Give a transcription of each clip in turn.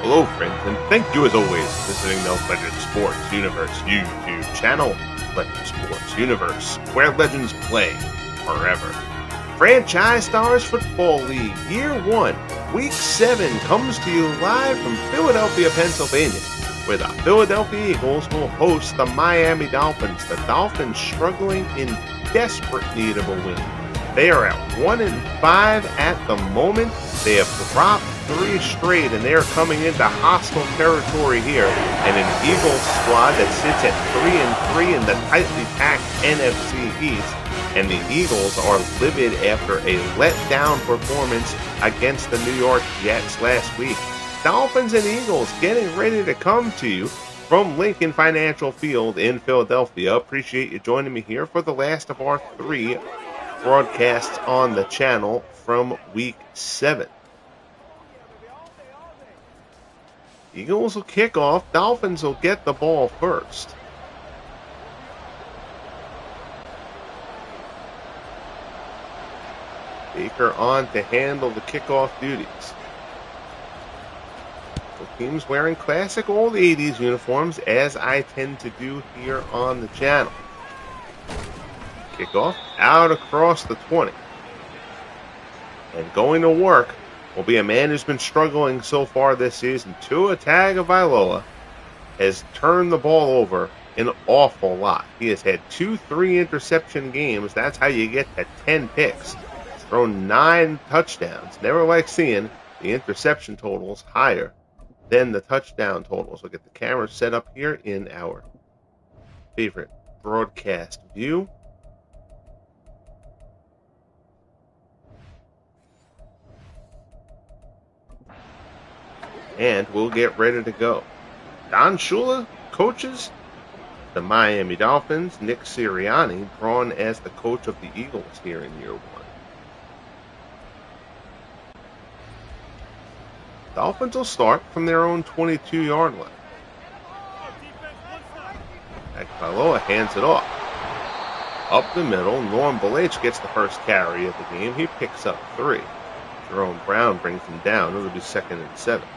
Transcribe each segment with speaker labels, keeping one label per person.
Speaker 1: Hello, friends, and thank you as always for visiting the Legend Sports Universe YouTube channel. Legend Sports Universe, where legends play forever. Franchise Stars Football League, Year 1, Week 7 comes to you live from Philadelphia, Pennsylvania, where the Philadelphia Eagles will host the Miami Dolphins. The Dolphins struggling in desperate need of a win. They are at 1-5 at the moment. They have dropped 3 straight, and they are coming into hostile territory here. And an Eagles squad that sits at 3-3 in the tightly packed NFC East. And the Eagles are livid after a letdown performance against the New York Jets last week. Dolphins and Eagles getting ready to come to you from Lincoln Financial Field in Philadelphia. Appreciate you joining me here for the last of our 3 broadcasts on the channel from Week 7. Eagles will kick off. Dolphins will get the ball first. Baker on to handle the kickoff duties. The team's wearing classic old 80s uniforms, as I tend to do here on the channel. Kickoff out across the 20. And going to work will be a man who's been struggling so far this season. Tua Tagovailoa has turned the ball over an awful lot. He has had 2 3-interception games. That's how you get to 10 picks. He's thrown 9 touchdowns. Never like seeing the interception totals higher than the touchdown totals. We'll get the camera set up here in our favorite broadcast view. And we'll get ready to go. Don Shula coaches the Miami Dolphins. Nick Sirianni drawn as the coach of the Eagles here in Year 1. Dolphins will start from their own 22-yard line. Tagovailoa hands it off. Up the middle, Norm Belach gets the first carry of the game. He picks up 3. Jerome Brown brings him down. It'll be 2nd and 7.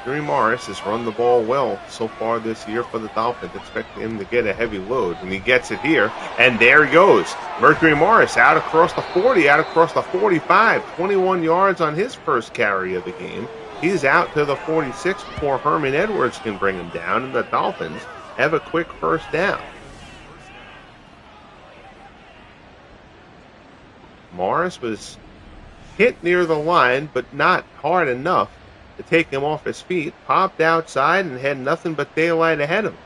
Speaker 1: Reggie Morris has run the ball well so far this year for the Dolphins. Expect him to get a heavy load, and he gets it here. And there he goes. Mercury Morris out across the 40, out across the 45. 21 yards on his first carry of the game. He's out to the 46 before Herman Edwards can bring him down, and the Dolphins have a quick first down. Morris was hit near the line, but not hard enough to take him off his feet. Popped outside and had nothing but daylight ahead of him.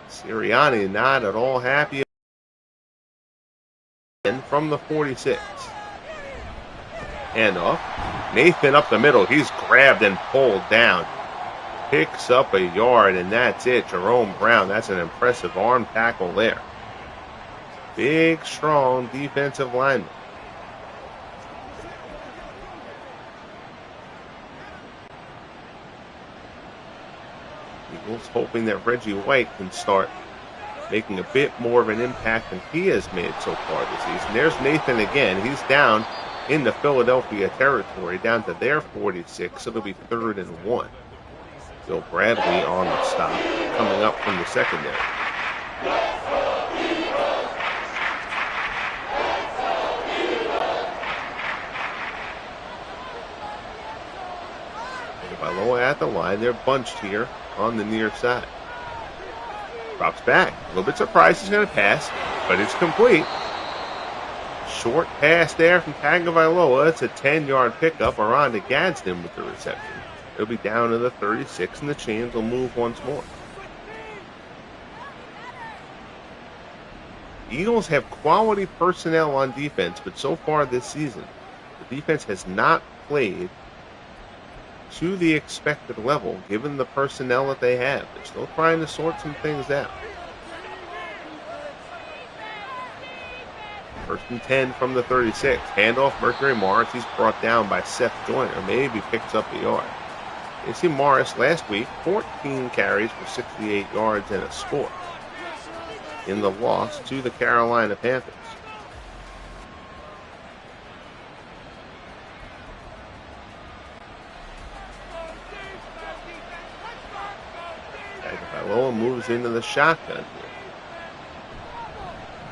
Speaker 1: Sirianni not at all happy. From the 46. Handoff. Nathan up the middle. He's grabbed and pulled down. Picks up a yard, and that's it. Jerome Brown. That's an impressive arm tackle there. Big, strong defensive lineman. Eagles hoping that Reggie White can start making a bit more of an impact than he has made so far this season. There's Nathan again. He's down in the Philadelphia territory, down to their 46. It'll be 3rd and 1. Bill Bradley on the stop, coming up from the secondary. Tagovailoa at the line. They're bunched here on the near side. Drops back. A little bit surprised he's going to pass, but it's complete. Short pass there from Tagovailoa. It's a 10-yard pickup. Aranda Gadsden with the reception. It'll be down to the 36, and the chains will move once more. Eagles have quality personnel on defense, but so far this season, the defense has not played to the expected level, given the personnel that they have. They're still trying to sort some things out. 1st and 10 from the 36. Handoff Mercury Morris. He's brought down by Seth Joyner. Maybe picks up a yard. You see Morris last week, 14 carries for 68 yards and a score. in the loss to the Carolina Panthers. Tagovailoa moves into the shotgun here.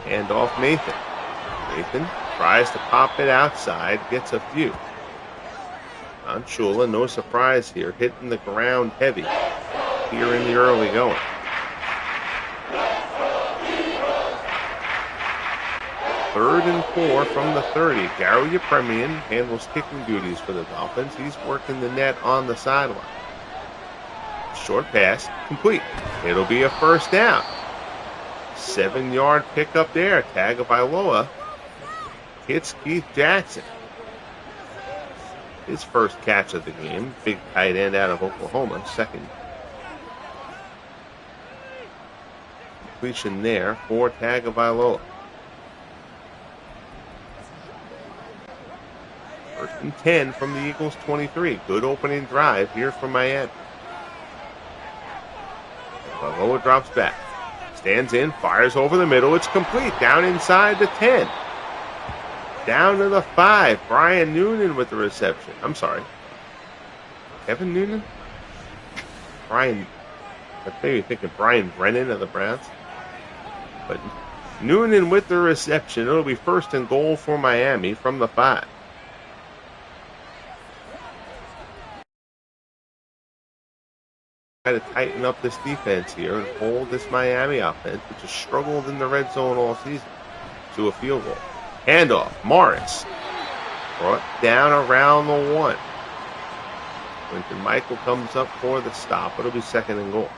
Speaker 1: Hand off Nathan. Nathan tries to pop it outside, gets a few. On Shula, no surprise here, hitting the ground heavy here in the early going. Third and 4 from the 30. Gary Yepremian handles kicking duties for the Dolphins. He's working the net on the sideline. Short pass, complete. It'll be a first down. 7-yard pickup there. Tagovailoa hits Keith Jackson. His first catch of the game. Big tight end out of Oklahoma. Second completion there for Tagovailoa. First and 10 from the Eagles 23. Good opening drive here from Miami. Tagovailoa drops back. Stands in, fires over the middle. It's complete. Down inside the 10. Down to the 5. Brian Noonan with the reception. I'm sorry. Kevin Noonan? Brian. I maybe thinking Brian Brennan of the Browns. But Noonan with the reception. It'll be first and goal for Miami from the 5. Try to tighten up this defense here and hold this Miami offense, which has struggled in the red zone all season, to a field goal. Handoff, Morris. Brought down around the 1. Quinton Michael comes up for the stop. It'll be second and goal.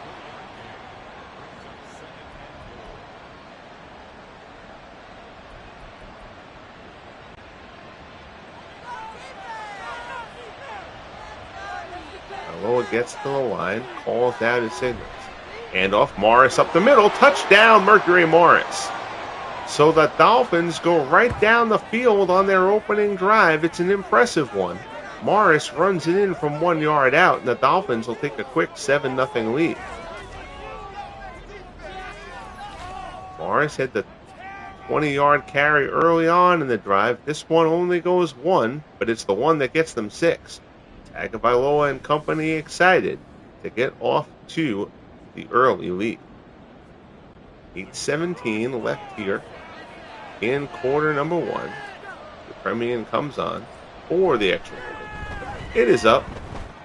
Speaker 1: Loa gets to the line, calls out his signals. Handoff, Morris up the middle. Touchdown, Mercury Morris. So the Dolphins go right down the field on their opening drive. It's an impressive one. Morris runs it in from 1 yard out, and the Dolphins will take a quick 7-0 lead. Morris had the 20-yard carry early on in the drive. This one only goes 1, but it's the one that gets them 6. Tagovailoa and company excited to get off to the early lead. 8:17 left here in quarter number 1. The Premium comes on for the extra point. It is up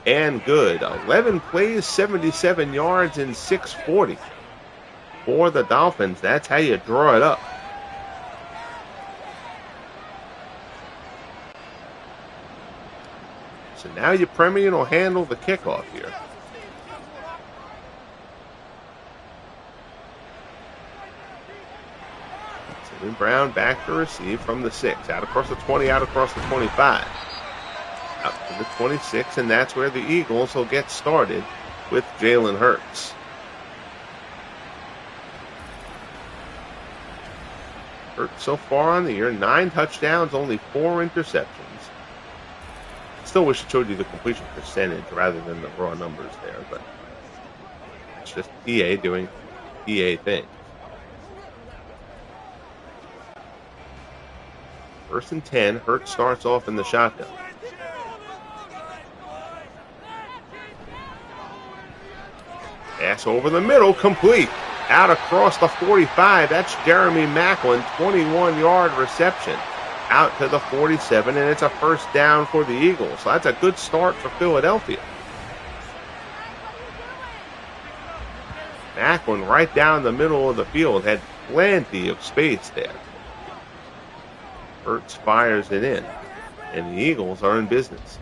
Speaker 1: and good. 11 plays, 77 yards, and 640 for the Dolphins. That's how you draw it up. So now your Premium will handle the kickoff here. Jimmy Brown back to receive from the 6. Out across the 20, out across the 25. Out to the 26, and that's where the Eagles will get started with Jalen Hurts. Hurts so far on the year, 9 touchdowns, only 4 interceptions. Still wish it showed you the completion percentage rather than the raw numbers there, but it's just EA doing EA things. First and 10, Hurts starts off in the shotgun. Pass over the middle, complete. Out across the 45, that's Jeremy Maclin, 21-yard reception. Out to the 47, and it's a first down for the Eagles. So that's a good start for Philadelphia. Maclin right down the middle of the field, had plenty of space there. Hurts fires it in, and the Eagles are in business.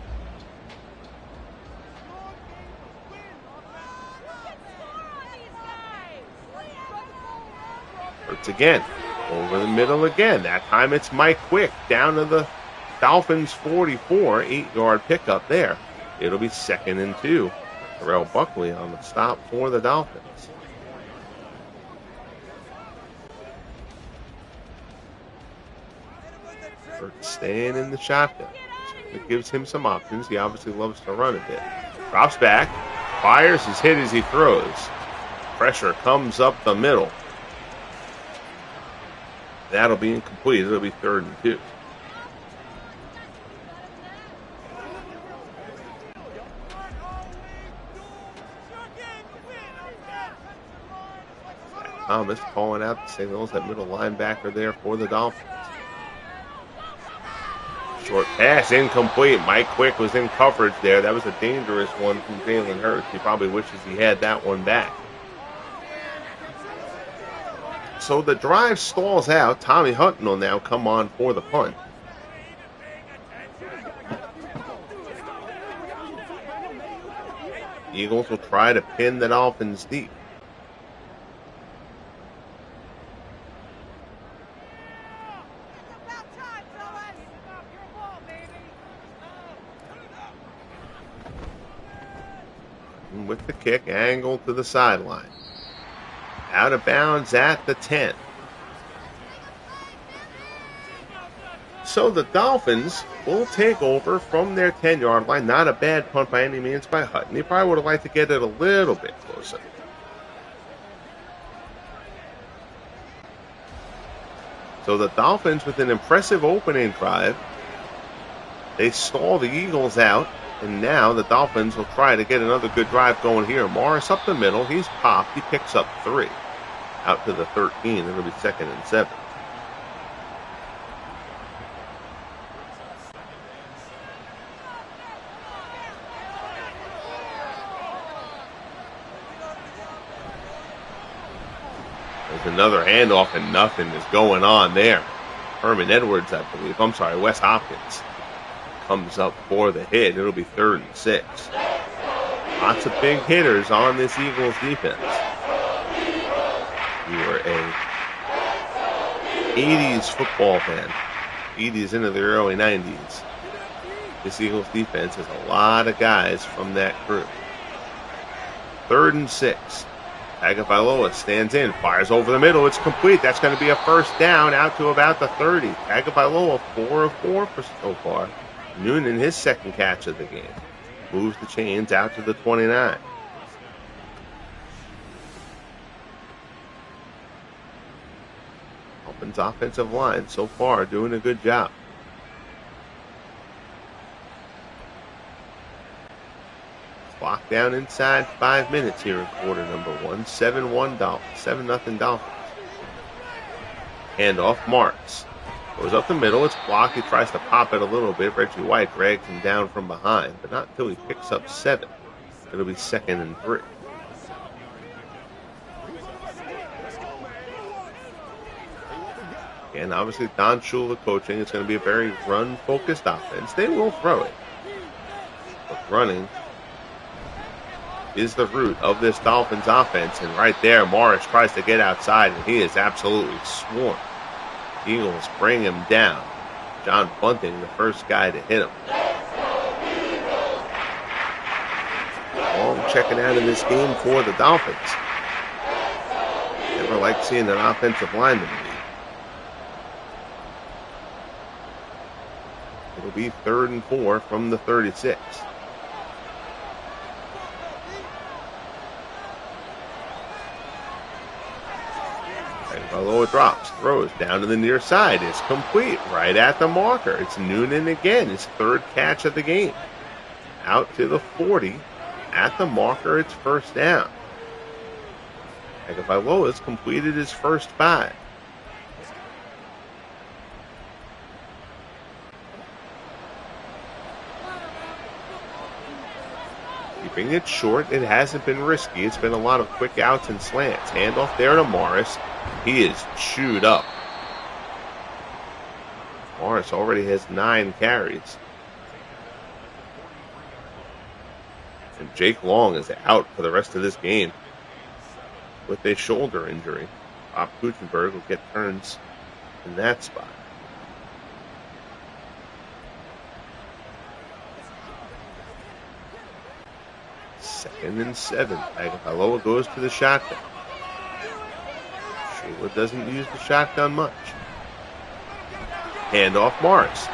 Speaker 1: Hurts again, over the middle again. That time it's Mike Quick down to the Dolphins 44, 8-yard pickup there. It'll be second and 2. Terrell Buckley on the stop for the Dolphins. Hurts staying in the shotgun. It gives him some options. He obviously loves to run a bit. Drops back, fires his hit as he throws. Pressure comes up the middle. That'll be incomplete. It'll be 3rd and 2. Thomas calling out the signals, that middle linebacker there for the Dolphins. Short pass, incomplete. Mike Quick was in coverage there. That was a dangerous one from Jalen Hurts. He probably wishes he had that one back. So the drive stalls out. Tommy Hutton will now come on for the punt. Eagles will try to pin the Dolphins deep. With the kick, angle to the sideline. Out of bounds at the 10. So the Dolphins will take over from their 10-yard line. Not a bad punt by any means by Hutton. He probably would have liked to get it a little bit closer. So the Dolphins with an impressive opening drive. They stall the Eagles out. And now the Dolphins will try to get another good drive going here. Morris up the middle. He's popped. He picks up 3. Out to the 13. It'll be 2nd and 7. There's another handoff, and nothing is going on there. Herman Edwards, I believe. I'm sorry, Wes Hopkins comes up for the hit. It'll be 3rd and 6. Lots of big hitters on this Eagles defense. You are a 80s football fan, 80s into the early 90s. This Eagles defense has a lot of guys from that group. 3rd and 6. Tagovailoa stands in, fires over the middle. It's complete. That's going to be a first down out to about the 30. Tagovailoa 4 of 4 so far. Noonan, his second catch of the game, moves the chains out to the 29. Dolphins offensive line so far doing a good job. Clock down inside 5 minutes here in quarter number 1. 7-1 Dolphins. 7-0 Dolphins. Handoff Marks. Goes up the middle. It's blocked. He tries to pop it a little bit. Reggie White drags him down from behind, but not until he picks up 7. It'll be 2nd and 3. And obviously Don Shula coaching. It's going to be a very run-focused offense. They will throw it. But running is the root of this Dolphins offense. And right there, Morris tries to get outside, and he is absolutely swarmed. Eagles bring him down. John Bunting, the first guy to hit him. Long checking out in this game for the Dolphins. Never like seeing an offensive lineman leave. It'll be 3rd and 4 from the 36. Tagovailoa drops, throws down to the near side. It's complete, right at the marker. It's Noonan again, his 3rd catch of the game. Out to the 40. At the marker, it's first down. Tagovailoa has completed his first 5. Keeping it short, it hasn't been risky. It's been a lot of quick outs and slants. Handoff there to Morris. He is chewed up. Morris already has 9 carries. And Jake Long is out for the rest of this game with a shoulder injury. Bob Kuchenberg will get turns in that spot. Second and 7. Tagovailoa goes to the shotgun. Shula doesn't use the shotgun much. Handoff Morris.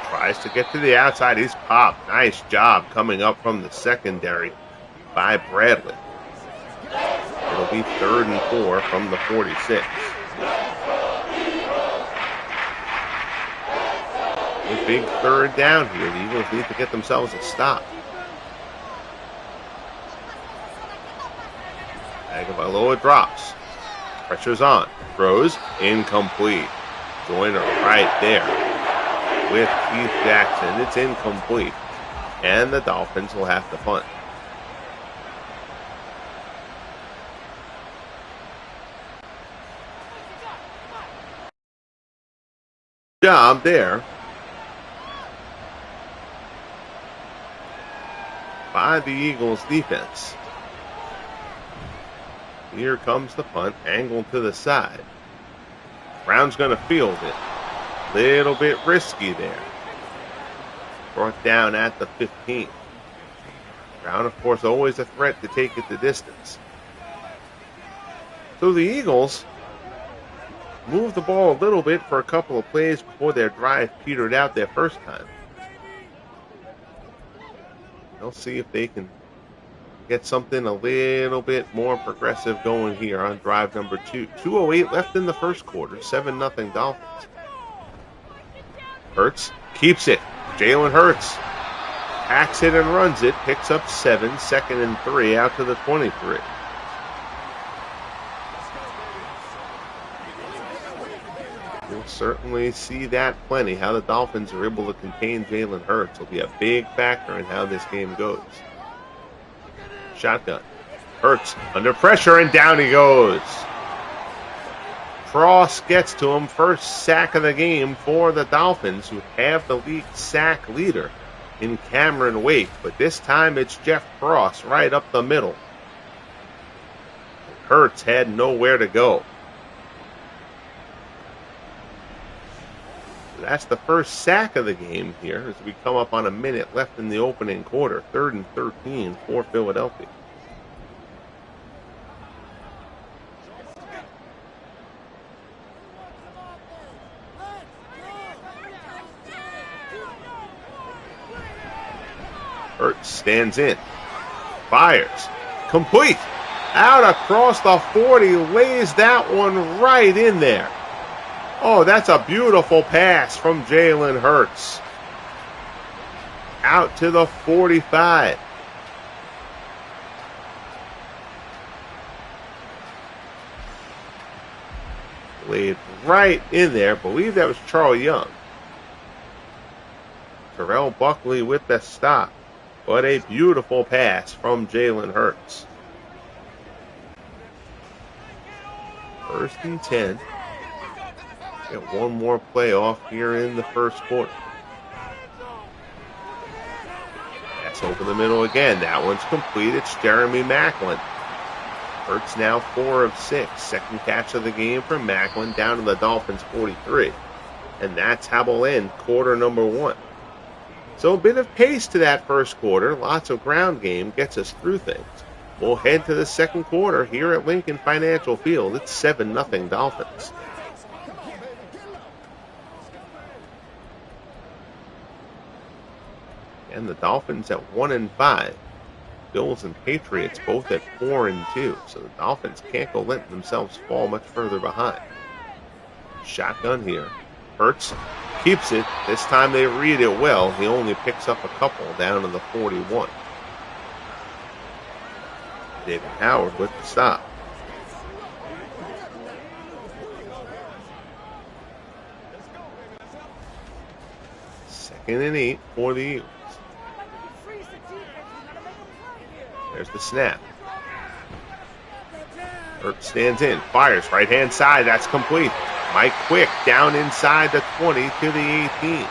Speaker 1: Tries to get to the outside. He's popped. Nice job coming up from the secondary by Bradley. It'll be 3rd and 4 from the 46. big third down here. The Eagles need to get themselves a stop. Tagovailoa drops. Pressure's on. Throws. Incomplete. Joyner right there with Keith Jackson. It's incomplete. And the Dolphins will have to punt. Job there by the Eagles defense. Here comes the punt, angled to the side. Brown's going to field it. Little bit risky there. Brought down at the 15. Brown, of course, always a threat to take it the distance. So the Eagles moved the ball a little bit for a couple of plays before their drive petered out their first time. They'll see if they can get something a little bit more progressive going here on drive number 2. 2:08 left in the first quarter. 7-0 Dolphins. Hurts keeps it. Jalen Hurts hacks it and runs it. Picks up 7. 2nd and 3 out to the 23. We'll certainly see that plenty. How the Dolphins are able to contain Jalen Hurts will be a big factor in how this game goes. Shotgun. Hurts under pressure, and down he goes. Cross gets to him. First sack of the game for the Dolphins, who have the league sack leader in Cameron Wake. But this time it's Jeff Cross right up the middle. Hurts had nowhere to go. That's the first sack of the game here as we come up on a minute left in the opening quarter. 3rd and 13 for Philadelphia. Hurts stands in. Fires. Complete. Out across the 40. Lays that one right in there. Oh, that's a beautiful pass from Jalen Hurts. Out to the 45. Laid right in there. I believe that was Charles Young. Terrell Buckley with the stop. What a beautiful pass from Jalen Hurts. 1st and 10. Get one more play off here in the first quarter. Pass over the middle again. That one's complete. It's Jeremy Maclin. Hurts now 4 of 6. Second catch of the game for Maclin down to the Dolphins 43. And that's how we'll end quarter number 1. So a bit of pace to that first quarter. Lots of ground game gets us through things. We'll head to the second quarter here at Lincoln Financial Field. It's 7-0 Dolphins. And the Dolphins at 1-5. Bills and Patriots both at 4-2. So the Dolphins can't go letting themselves fall much further behind. Shotgun here. Hurts keeps it. This time they read it well. He only picks up a couple down to the 41. David Howard with the stop. Second and 8 for the Eagles. There's the snap. Hurts stands in, fires right hand side. That's complete. Mike Quick down inside the 20 to the 18.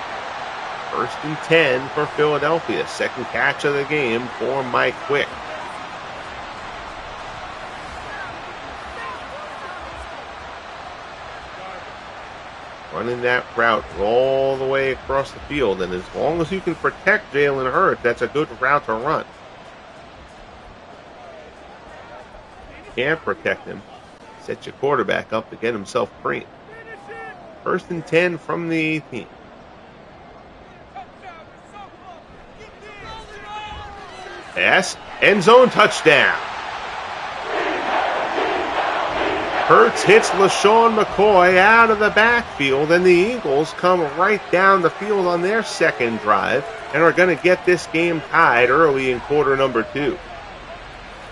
Speaker 1: 1st and 10 for Philadelphia. Second catch of the game for Mike Quick. Running that route all the way across the field, and as long as you can protect Jalen Hurts, that's a good route to run. Can't protect him. Set your quarterback up to get himself free. 1st and 10 from the 18. Pass, end zone touchdown. Hurts hits LaShawn McCoy out of the backfield, and the Eagles come right down the field on their second drive and are going to get this game tied early in quarter number 2.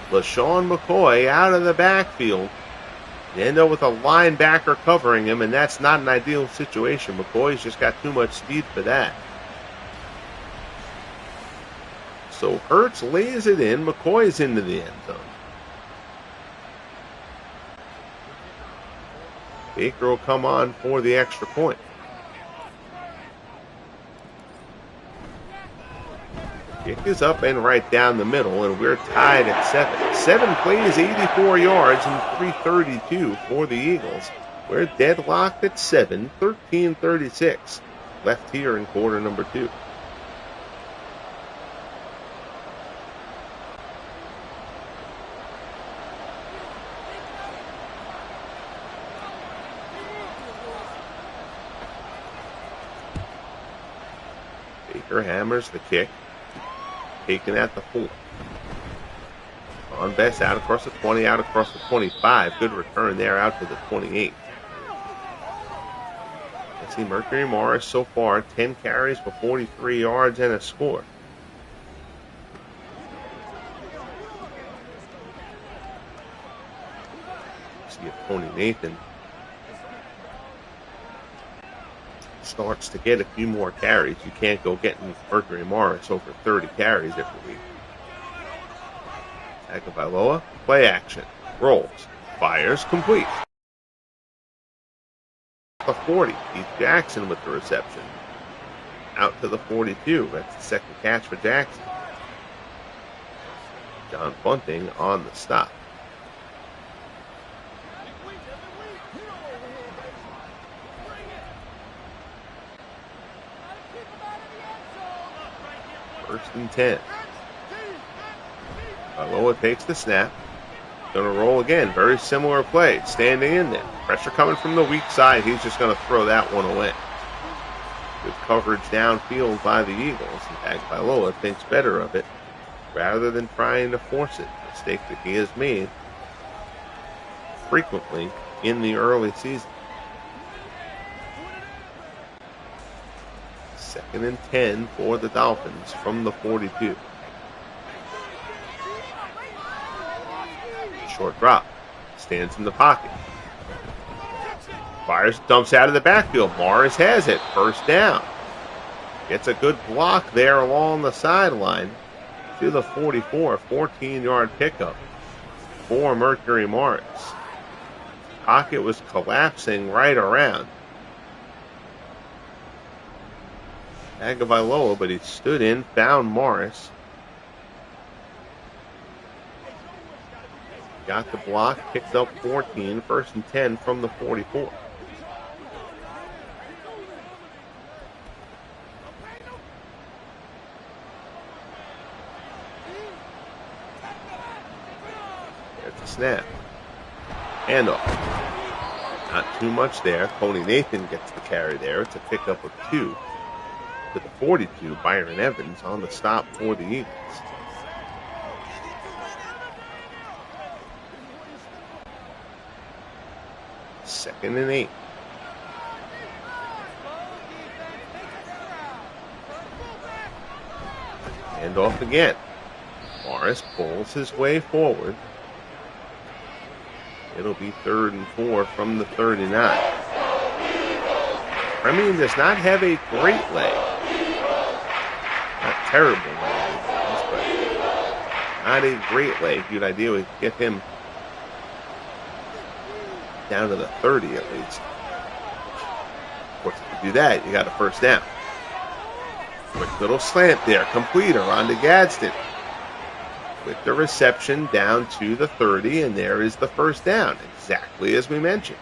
Speaker 1: LaShawn McCoy out of the backfield. They end up with a linebacker covering him, and that's not an ideal situation. McCoy's just got too much speed for that. So Hurts lays it in. McCoy's into the end zone. Baker will come on for the extra point. Kick is up and right down the middle, and we're tied at 7. 7 plays, 84 yards, and 332 for the Eagles. We're deadlocked at 7, 13:36 left here in quarter number 2. Baker hammers the kick. Taken at the 4. On best out across the 20, out across the 25. Good return there out to the 28. Let's see, Mercury Morris so far, 10 carries for 43 yards and a score. Let's see if Tony Nathan starts to get a few more carries. You can't go getting Mercury Morris over 30 carries every week. Tagovailoa, play action, rolls, fires, complete. The 40, Keith Jackson with the reception. Out to the 42, that's the second catch for Jackson. John Bunting on the stop. First and 10. Tagovailoa takes the snap. Going to roll again. Very similar play. Standing in there. Pressure coming from the weak side. He's just going to throw that one away. Good coverage downfield by the Eagles. And Tagovailoa thinks better of it rather than trying to force it. A mistake that he has made frequently in the early season. Second and 10 for the Dolphins from the 42. Short drop. Stands in the pocket. Fires, dumps out of the backfield. Morris has it. First down. Gets a good block there along the sideline to the 44. 14-yard pickup for Mercury Morris. Pocket was collapsing right around Tagovailoa, but he stood in, found Morris. Got the block, picked up 14, first and 10 from the 44. There's the snap. Handoff. Not too much there. Tony Nathan gets the carry there. It's a pickup of 2. To the 42, Byron Evans on the stop for the Eagles. Second and 8. Hand off again. Morris pulls his way forward. It'll be 3rd and 4 from the 39. Premium does not have a great leg. Not terrible leg, but not a great leg. Good idea would get him down to the 30 at least. Of course, if you do that, you got a first down. Quick little slant there. Completer on to Gadsden. With the reception down to the 30, and there is the first down, exactly as we mentioned.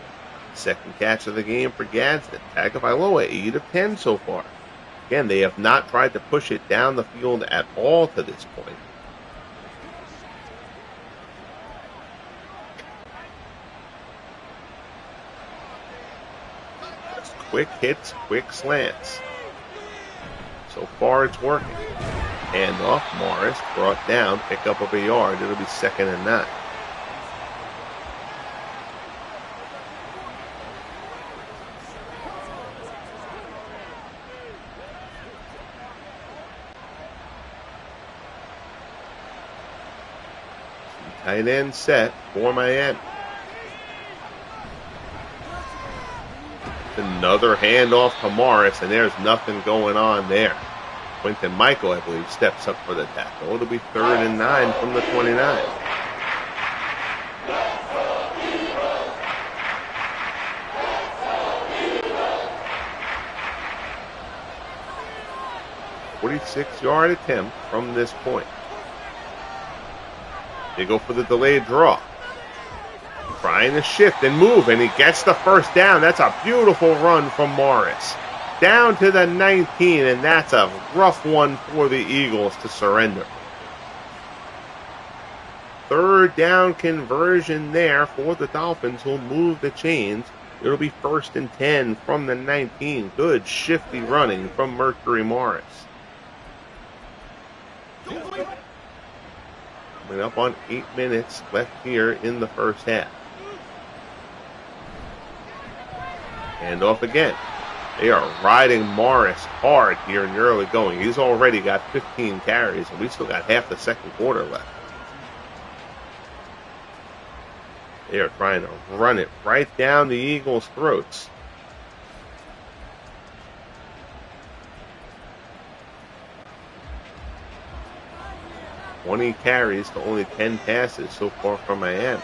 Speaker 1: Second catch of the game for Gadsden. Tagovailoa, 8 of 10 so far. Again, they have not tried to push it down the field at all to this point. Just quick hits, quick slants. So far, it's working. Hand off, Morris, brought down, pick up of a yard. It'll be 2nd and 9. Tight end set for Miami. Another handoff to Morris, and there's nothing going on there. Quinton Michael, I believe, steps up for the tackle. It'll be 3rd and 9 from the 29. .46-yard attempt from this point. They go for the delayed draw. Trying to shift and move, and he gets the first down. That's a beautiful run from Morris. Down to the 19, and that's a rough one for the Eagles to surrender. 3rd down conversion there for the Dolphins, who'll move the chains. It'll be 1st and 10 from the 19. Good shifty running from Mercury Morris. Coming up on 8 minutes left here in the first half. And off again. They are riding Morris hard here in the early going. He's already got 15 carries, and we still got half the second quarter left. They are trying to run it right down the Eagles' throats. Carries to only 10 passes so far from Miami.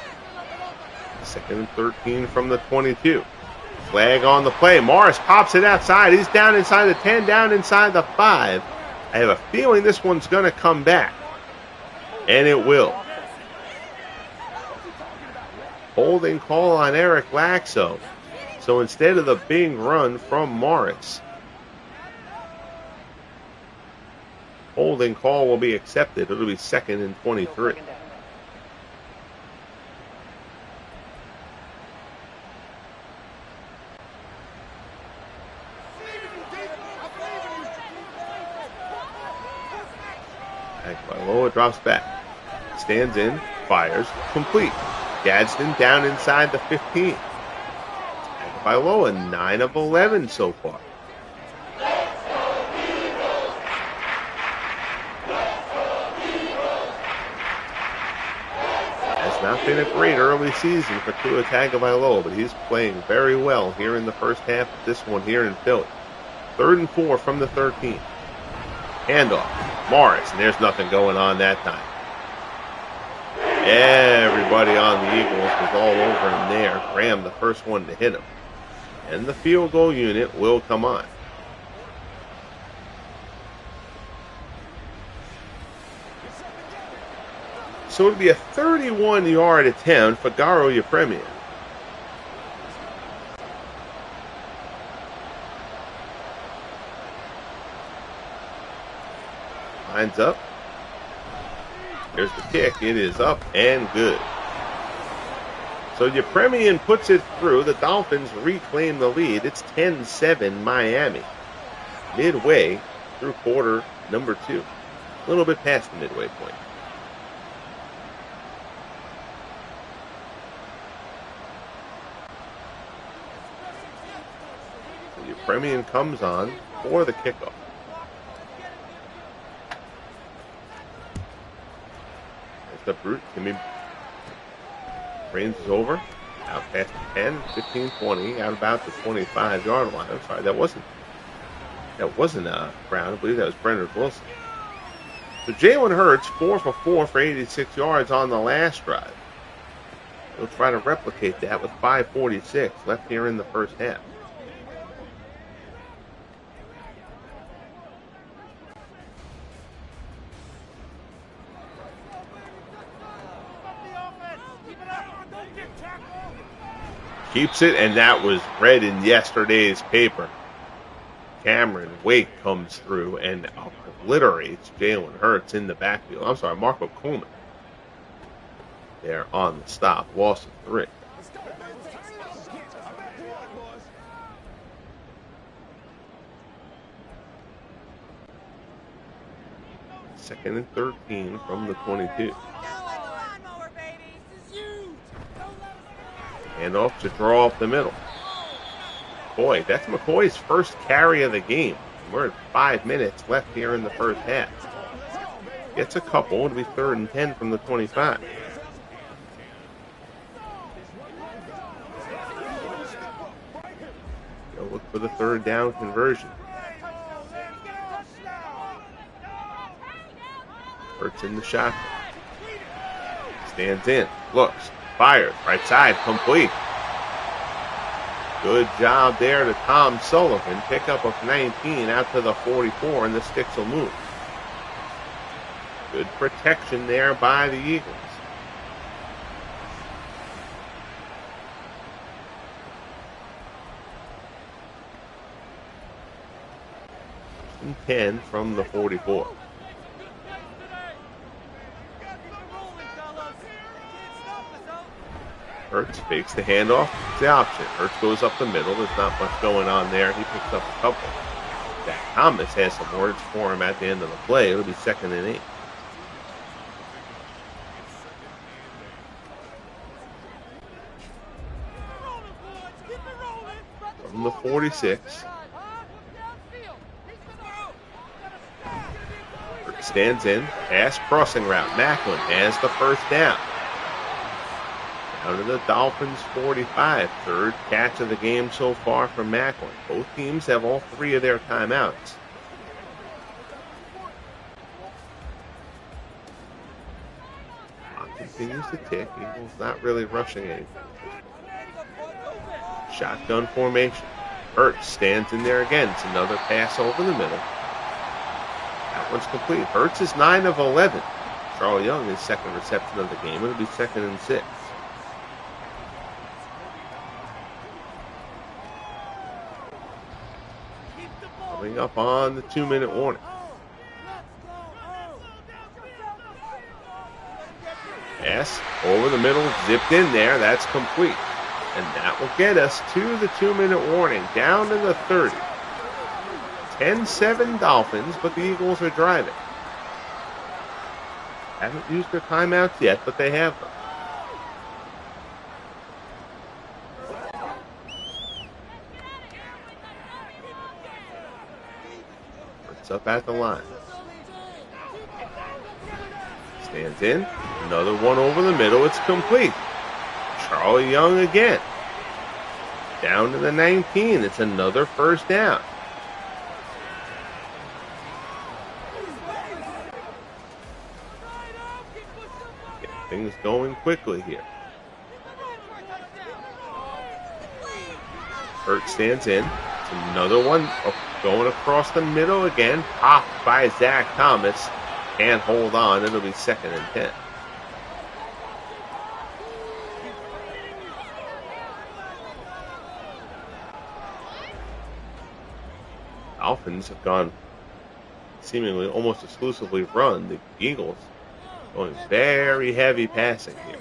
Speaker 1: 2nd and 13 from the 22. Flag on the play. Morris pops it outside. He's down inside the 10, down inside the 5. I have a feeling this one's going to come back. And it will. Holding call on Eric Laxo. So instead of the big run from Morris, holding call will be accepted. It'll be 2nd and 23. Tagovailoa drops back. Stands in, fires, complete. Gadsden down inside the 15. Tagovailoa 9 of 11 so far. Not been a great early season for Tua Tagovailoa, but he's playing very well here in the first half of this one here in Philly. 3rd and 4 from the 13. Handoff. Morris, and there's nothing going on that time. Everybody on the Eagles was all over him there. Graham, the first one to hit him. And the field goal unit will come on. So it'll be a 31-yard attempt for Garo Yepremian. Lines up. Here's the kick. It is up and good. So Yepremian puts it through. The Dolphins reclaim the lead. It's 10-7 Miami. Midway through quarter number 2. A little bit past the midway point. Yepremian comes on for the kickoff. There's the brute. Timmy range is over. Out past the 10, 15, 20. Out about the 25-yard line. I'm sorry, that wasn't Brown. I believe that was Brendan Wilson. So Jalen Hurts, 4 for 4 for 86 yards on the last drive. He'll try to replicate that with 5:46 left here in the first half. Keeps it, and that was read in yesterday's paper. Cameron Wake comes through and obliterates Jalen Hurts in the backfield. I'm sorry, Marco Coleman. There on the stop. Loss of 3. Second and 13 from the 22. And off to draw up the middle. Boy, that's McCoy's first carry of the game. We're at 5 minutes left here in the first half. Gets a couple. It'll be 3rd and 10 from the 25. for the third down conversion. Hurts in the shotgun. Stands in, looks, fires, right side, complete. Good job there to Tom Sullivan. Pick up of 19 out to the 44, and the sticks will move. Good protection there by the Eagles. 10 from the 44. Hurts fakes the handoff. It's the option. Hurts goes up the middle. There's not much going on there. He picks up a couple. Jack Thomas has some words for him at the end of the play. It'll be 2nd and 8. From the 46. Hurts stands in. Pass crossing route. Macklin has the first down. Down to the Dolphins 45. Third catch of the game so far from Macklin. Both teams have all 3 of their timeouts. Clock continues to tick. Eagles not really rushing anything. Shotgun formation. Hurts stands in there again. It's another pass over the middle. That one's complete. Hurts is 9 of 11. Charlie Young, his second reception of the game. It'll be 2nd and 6. Coming up on the 2-minute warning. Pass over the middle, zipped in there. That's complete. And that will get us to the 2-minute warning, down to the 30. 10-7 Dolphins, but the Eagles are driving. Haven't used their timeouts yet, but they have them. It's up at the line. Stands in. Another one over the middle. It's complete. Charlie Young again. Down to the 19. It's another first down. Get things going quickly here. Hurts stands in. It's another one going across the middle again. Popped by Zach Thomas. Can't hold on. It'll be 2nd and 10. Dolphins have gone seemingly almost exclusively run. The Eagles going very heavy passing here.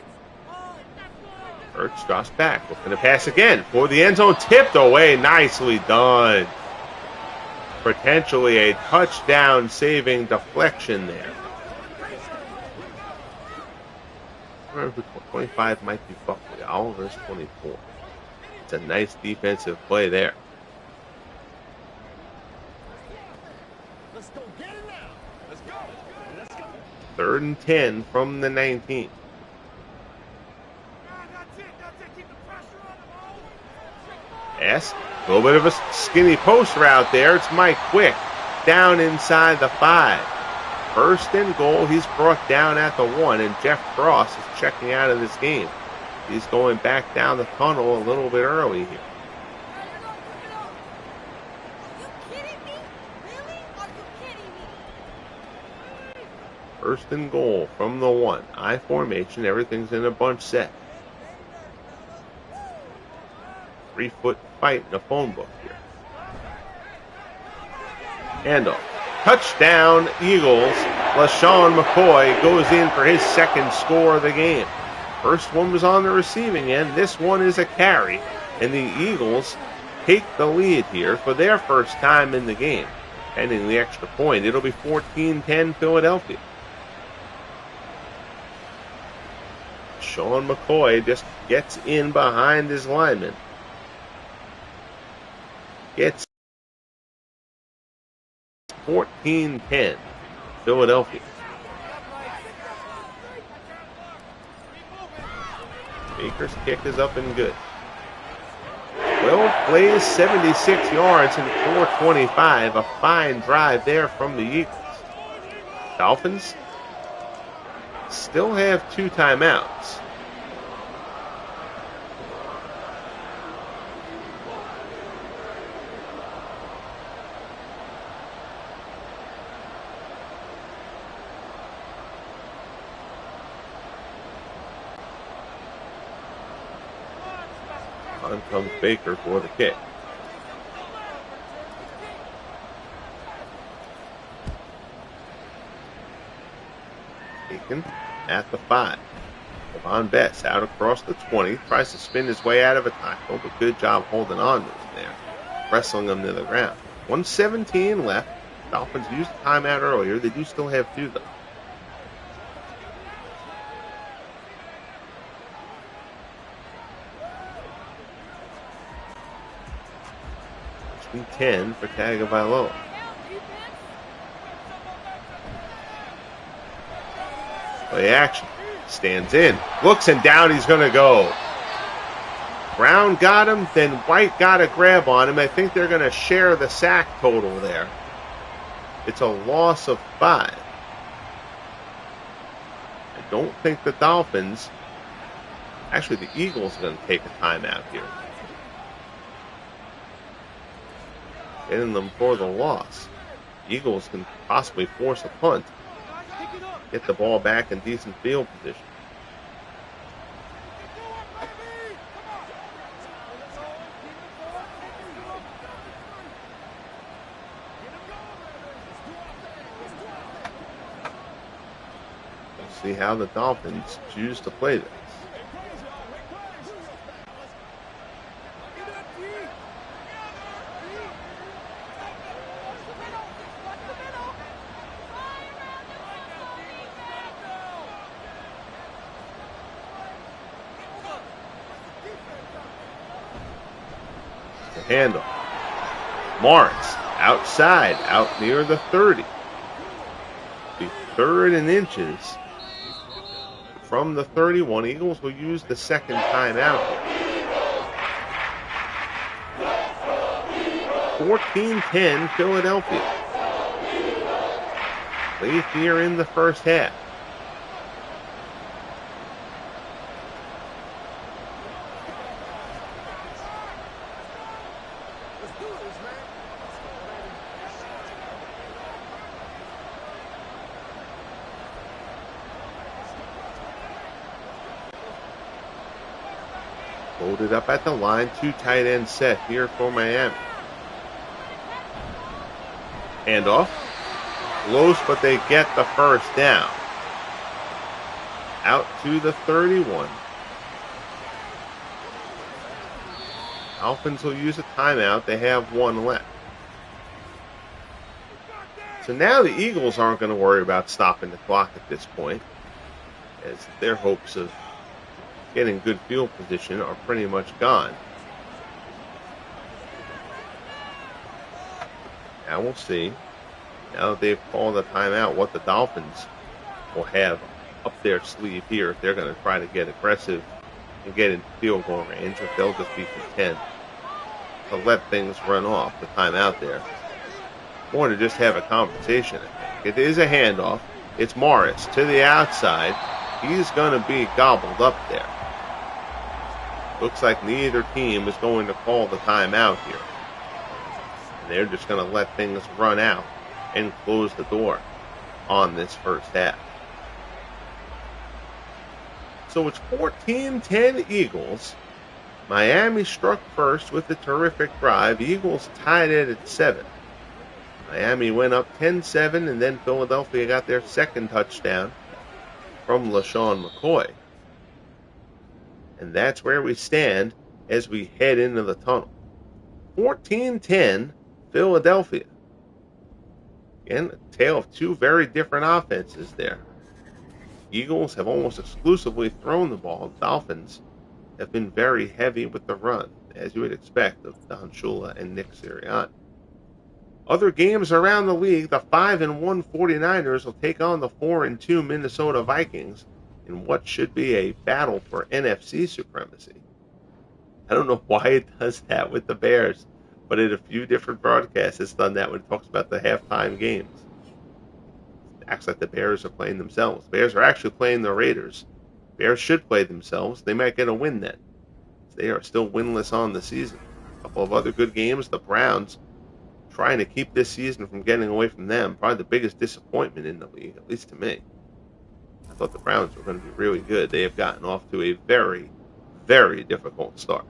Speaker 1: Hurts drops back. Looking to pass again for the end zone. Tipped away. Nicely done. Potentially a touchdown saving deflection there. 25 might be Buckley. Oliver's 24. It's a nice defensive play there.
Speaker 2: Let's go. Get it now. Let's go. Let's go.
Speaker 1: 3rd and 10 from the 19. Pass. A little bit of a skinny post route there. It's Mike Quick down inside the 5. 1st and goal. He's brought down at the 1, and Jeff Cross is checking out of this game. He's going back down the tunnel a little bit early here. First and goal from the 1. I formation. Everything's in a bunch set. 3-foot fight in a phone book here. Handoff. Touchdown, Eagles. LaShawn McCoy goes in for his 2nd score of the game. First one was on the receiving end. This one is a carry. And the Eagles take the lead here for their first time in the game. Ending the extra point. It'll be 14-10 Philadelphia. Sean McCoy just gets in behind his lineman. Gets 14-10 Philadelphia. Baker's kick is up and good. 12 plays, 76 yards, and 425. A fine drive there from the Eagles. Dolphins still have 2 timeouts. On comes Baker for the kick. Taken at the 5. Devon Betts out across the 20. Tries to spin his way out of a tackle, but good job holding on to him there. Wrestling him to the ground. 1:17 left. Dolphins used the timeout earlier. They do still have 2, though. 10 for Tagovailoa. Play action. Stands in. Looks and down he's going to go. Brown got him, then White got a grab on him. I think they're going to share the sack total there. It's a loss of 5. I don't think the Dolphins, actually the Eagles are going to take a timeout here. Getting them for the loss. Eagles can possibly force a punt. Get the ball back in decent field position. We'll see how the Dolphins choose to play this. Handoff. Morris outside, out near the 30. The 3rd and inches from the 31. Eagles will use the second timeout here. 14-10 Philadelphia. Late here in the first half. Loaded up at the line, 2 tight end set here for Miami. Handoff. Close, but they get the first down. Out to the 31. Dolphins will use a timeout. They have 1 left. So now the Eagles aren't going to worry about stopping the clock at this point, as their hopes of getting good field position are pretty much gone. Now we'll see, now that they've called a timeout, what the Dolphins will have up their sleeve here, if they're going to try to get aggressive and get in field goal range, if they'll just be content to let things run off the timeout there, or to just have a conversation. I think it is a handoff. It's Morris to the outside. He's going to be gobbled up there. Looks like neither team is going to call the timeout here. And they're just going to let things run out and close the door on this first half. So it's 14-10 Eagles. Miami struck first with a terrific drive. Eagles tied it at 7. Miami went up 10-7, and then Philadelphia got their second touchdown from LaShawn McCoy. And that's where we stand as we head into the tunnel. 14-10, Philadelphia. Again, a tale of 2 very different offenses there. Eagles have almost exclusively thrown the ball. Dolphins have been very heavy with the run, as you would expect of Don Shula and Nick Sirianni. Other games around the league, the 5-1 49ers will take on the 4-2 Minnesota Vikings in what should be a battle for NFC supremacy. I don't know why it does that with the Bears, but in a few different broadcasts, it's done that when it talks about the halftime games. It acts like the Bears are playing themselves. Bears are actually playing the Raiders. Bears should play themselves. They might get a win then. They are still winless on the season. A couple of other good games. The Browns trying to keep this season from getting away from them. Probably the biggest disappointment in the league, at least to me. I thought the Browns were going to be really good. They have gotten off to a very, very difficult start.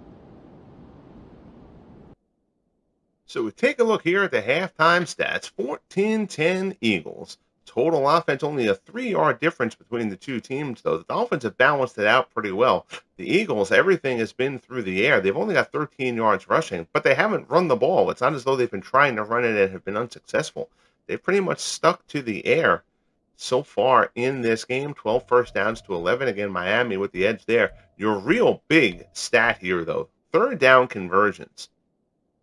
Speaker 1: So we take a look here at the halftime stats. 14-10 Eagles. Total offense, only a 3-yard difference between the two teams, though. The Dolphins have balanced it out pretty well. The Eagles, everything has been through the air. They've only got 13 yards rushing, but they haven't run the ball. It's not as though they've been trying to run it and have been unsuccessful. They've pretty much stuck to the air so far in this game. 12 first downs to 11. Again, Miami with the edge there. Your real big stat here, though, third down conversions.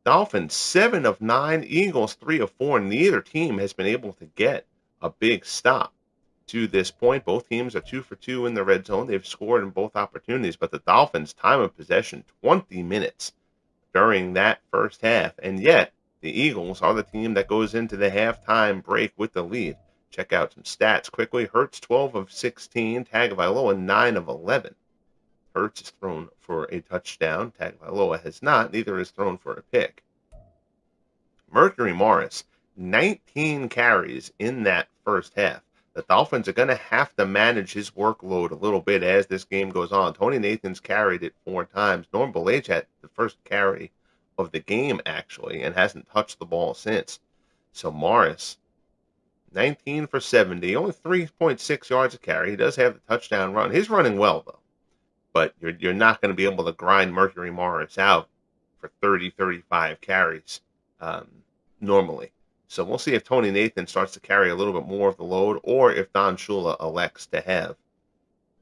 Speaker 1: Dolphins 7 of 9, Eagles 3 of 4. Neither team has been able to get a big stop to this point. Both teams are 2 for 2 in the red zone. They've scored in both opportunities, but the Dolphins' time of possession 20 minutes during that first half, and yet the Eagles are the team that goes into the halftime break with the lead. Check out some stats quickly. Hurts 12 of 16, Tagovailoa 9 of 11. Hurts has thrown for a touchdown. Tagovailoa has not. Neither has thrown for a pick. Mercury Morris, 19 carries in that first half. The Dolphins are going to have to manage his workload a little bit as this game goes on. Tony Nathan's carried it 4 times. Norm Belage had the first carry of the game, actually, and hasn't touched the ball since. So Morris, 19 for 70, only 3.6 yards a carry. He does have the touchdown run. He's running well, though. But you're not going to be able to grind Mercury Morris out for 30, 35 carries normally. So we'll see if Tony Nathan starts to carry a little bit more of the load, or if Don Shula elects to have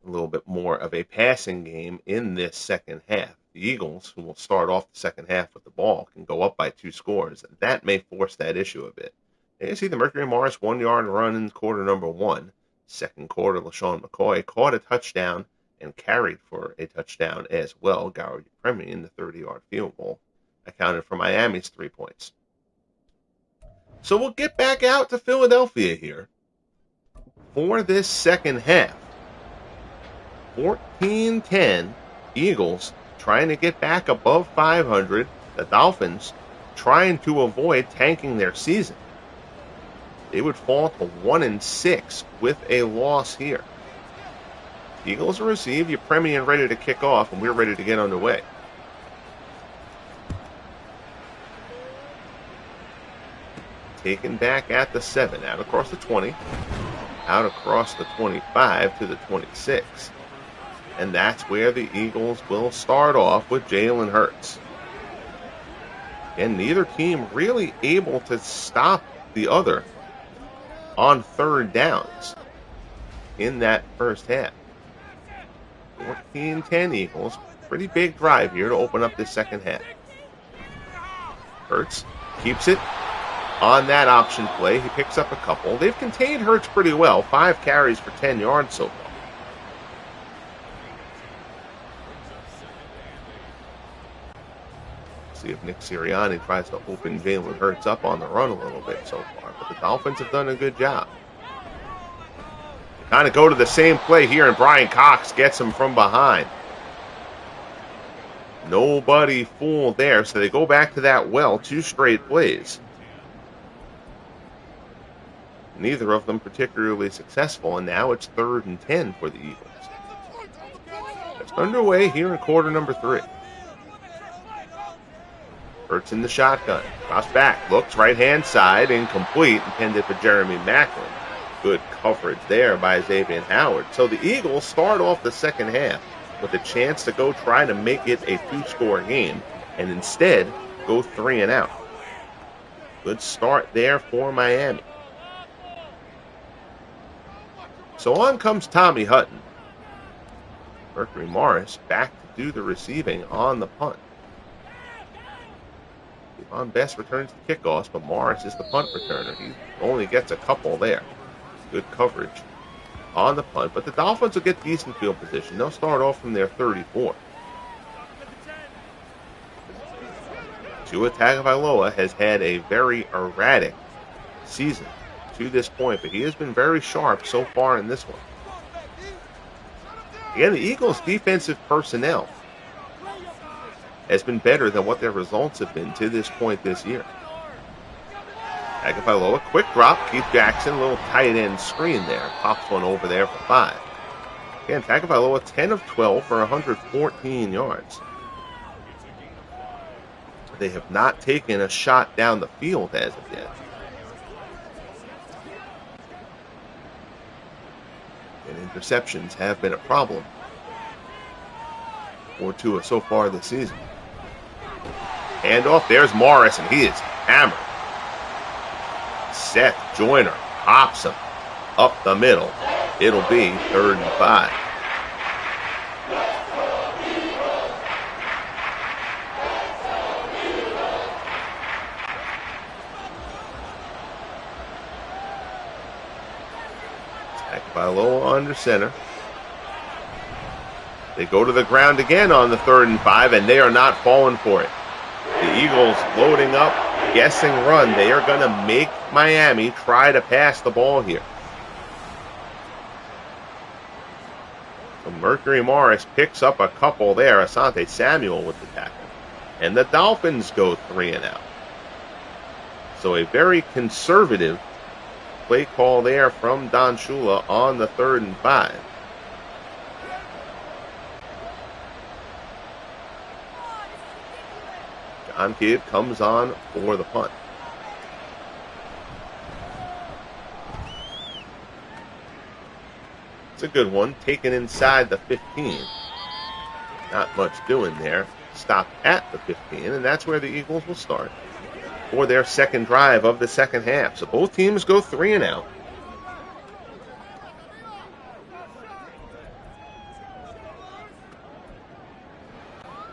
Speaker 1: a little bit more of a passing game in this second half. The Eagles, who will start off the second half with the ball, can go up by 2 scores. And that may force that issue a bit. And you see the Mercury Morris 1-yard run in quarter number 1. Second quarter, LaShawn McCoy caught a touchdown and carried for a touchdown as well. Gary Premi in the 30-yard field goal accounted for Miami's 3 points. So we'll get back out to Philadelphia here for this second half. 14-10, Eagles trying to get back above 500. The Dolphins trying to avoid tanking their season. They would fall to 1-6 with a loss here. Eagles are received. You're Premier ready to kick off, and we're ready to get underway. Taken back at the 7, out across the 20, out across the 25 to the 26. And that's where the Eagles will start off with Jalen Hurts. And neither team really able to stop the other on third downs in that first half. 14-10 Eagles. Pretty big drive here to open up this second half. Hurts keeps it on that option play. He picks up a couple. They've contained Hurts pretty well. 5 carries for 10 yards so far. See if Nick Sirianni tries to open Jalen Hurts up on the run a little bit so far. But the Dolphins have done a good job. Kind of go to the same play here, and Brian Cox gets him from behind. Nobody fooled there, so they go back to that well, 2 straight plays. Neither of them particularly successful, and now it's 3rd and 10 for the Eagles. Just underway here in quarter number 3. Hurts in the shotgun. Cross back, looks right-hand side, incomplete, intended for Jeremy Maclin. Good coverage there by Xavier Howard. So the Eagles start off the second half with a chance to go try to make it a 2-score game, and instead go 3 and out. Good start there for Miami. So on comes Tommy Hutton. Mercury Morris back to do the receiving on the punt. Devon Best returns the kickoffs, but Morris is the punt returner. He only gets a couple there. Good coverage on the punt, but the Dolphins will get decent field position. They'll start off from their 34. Tua Tagovailoa has had a very erratic season to this point, but he has been very sharp so far in this one. Again, the Eagles' defensive personnel has been better than what their results have been to this point this year. Tagovailoa, quick drop. Keith Jackson, a little tight end screen there. Pops one over there for 5. Again, Tagovailoa 10 of 12 for 114 yards. They have not taken a shot down the field as of yet. And interceptions have been a problem for Tua so far this season. Handoff, there's Morris, and he is hammered. Seth Joyner pops him up the middle. It'll be 3rd and 5. Tagovailoa under center. They go to the ground again on the 3rd and 5, and they are not falling for it. The Eagles loading up, guessing run. They are going to make Miami try to pass the ball here. So Mercury Morris picks up a couple there. Asante Samuel with the tackle. And the Dolphins go 3 and out. So a very conservative play call there from Don Shula on the 3rd and 5. John Kidd comes on for the punt. It's a good one, taken inside the 15. Not much doing there. Stopped at the 15, and that's where the Eagles will start for their second drive of the second half. So both teams go 3 and out.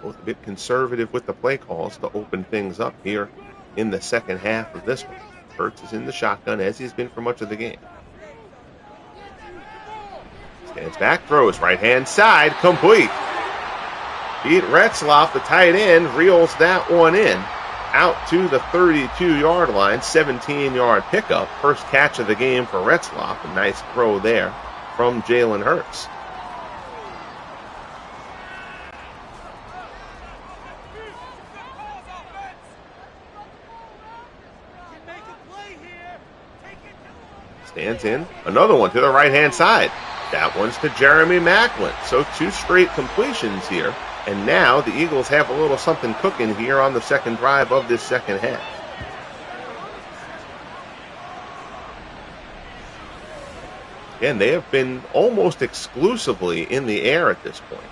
Speaker 1: Both a bit conservative with the play calls to open things up here in the second half of this one. Hurts is in the shotgun, as he's been for much of the game. Stands back, throws right-hand side, complete. Pete Retzlaff, the tight end, reels that one in. Out to the 32-yard line, 17-yard pickup. First catch of the game for Retzlaff. A nice throw there from Jalen Hurts. Stands in. Another one to the right-hand side. That one's to Jeremy Maclin. So 2 straight completions here. And now the Eagles have a little something cooking here on the second drive of this second half. Again, they have been almost exclusively in the air at this point.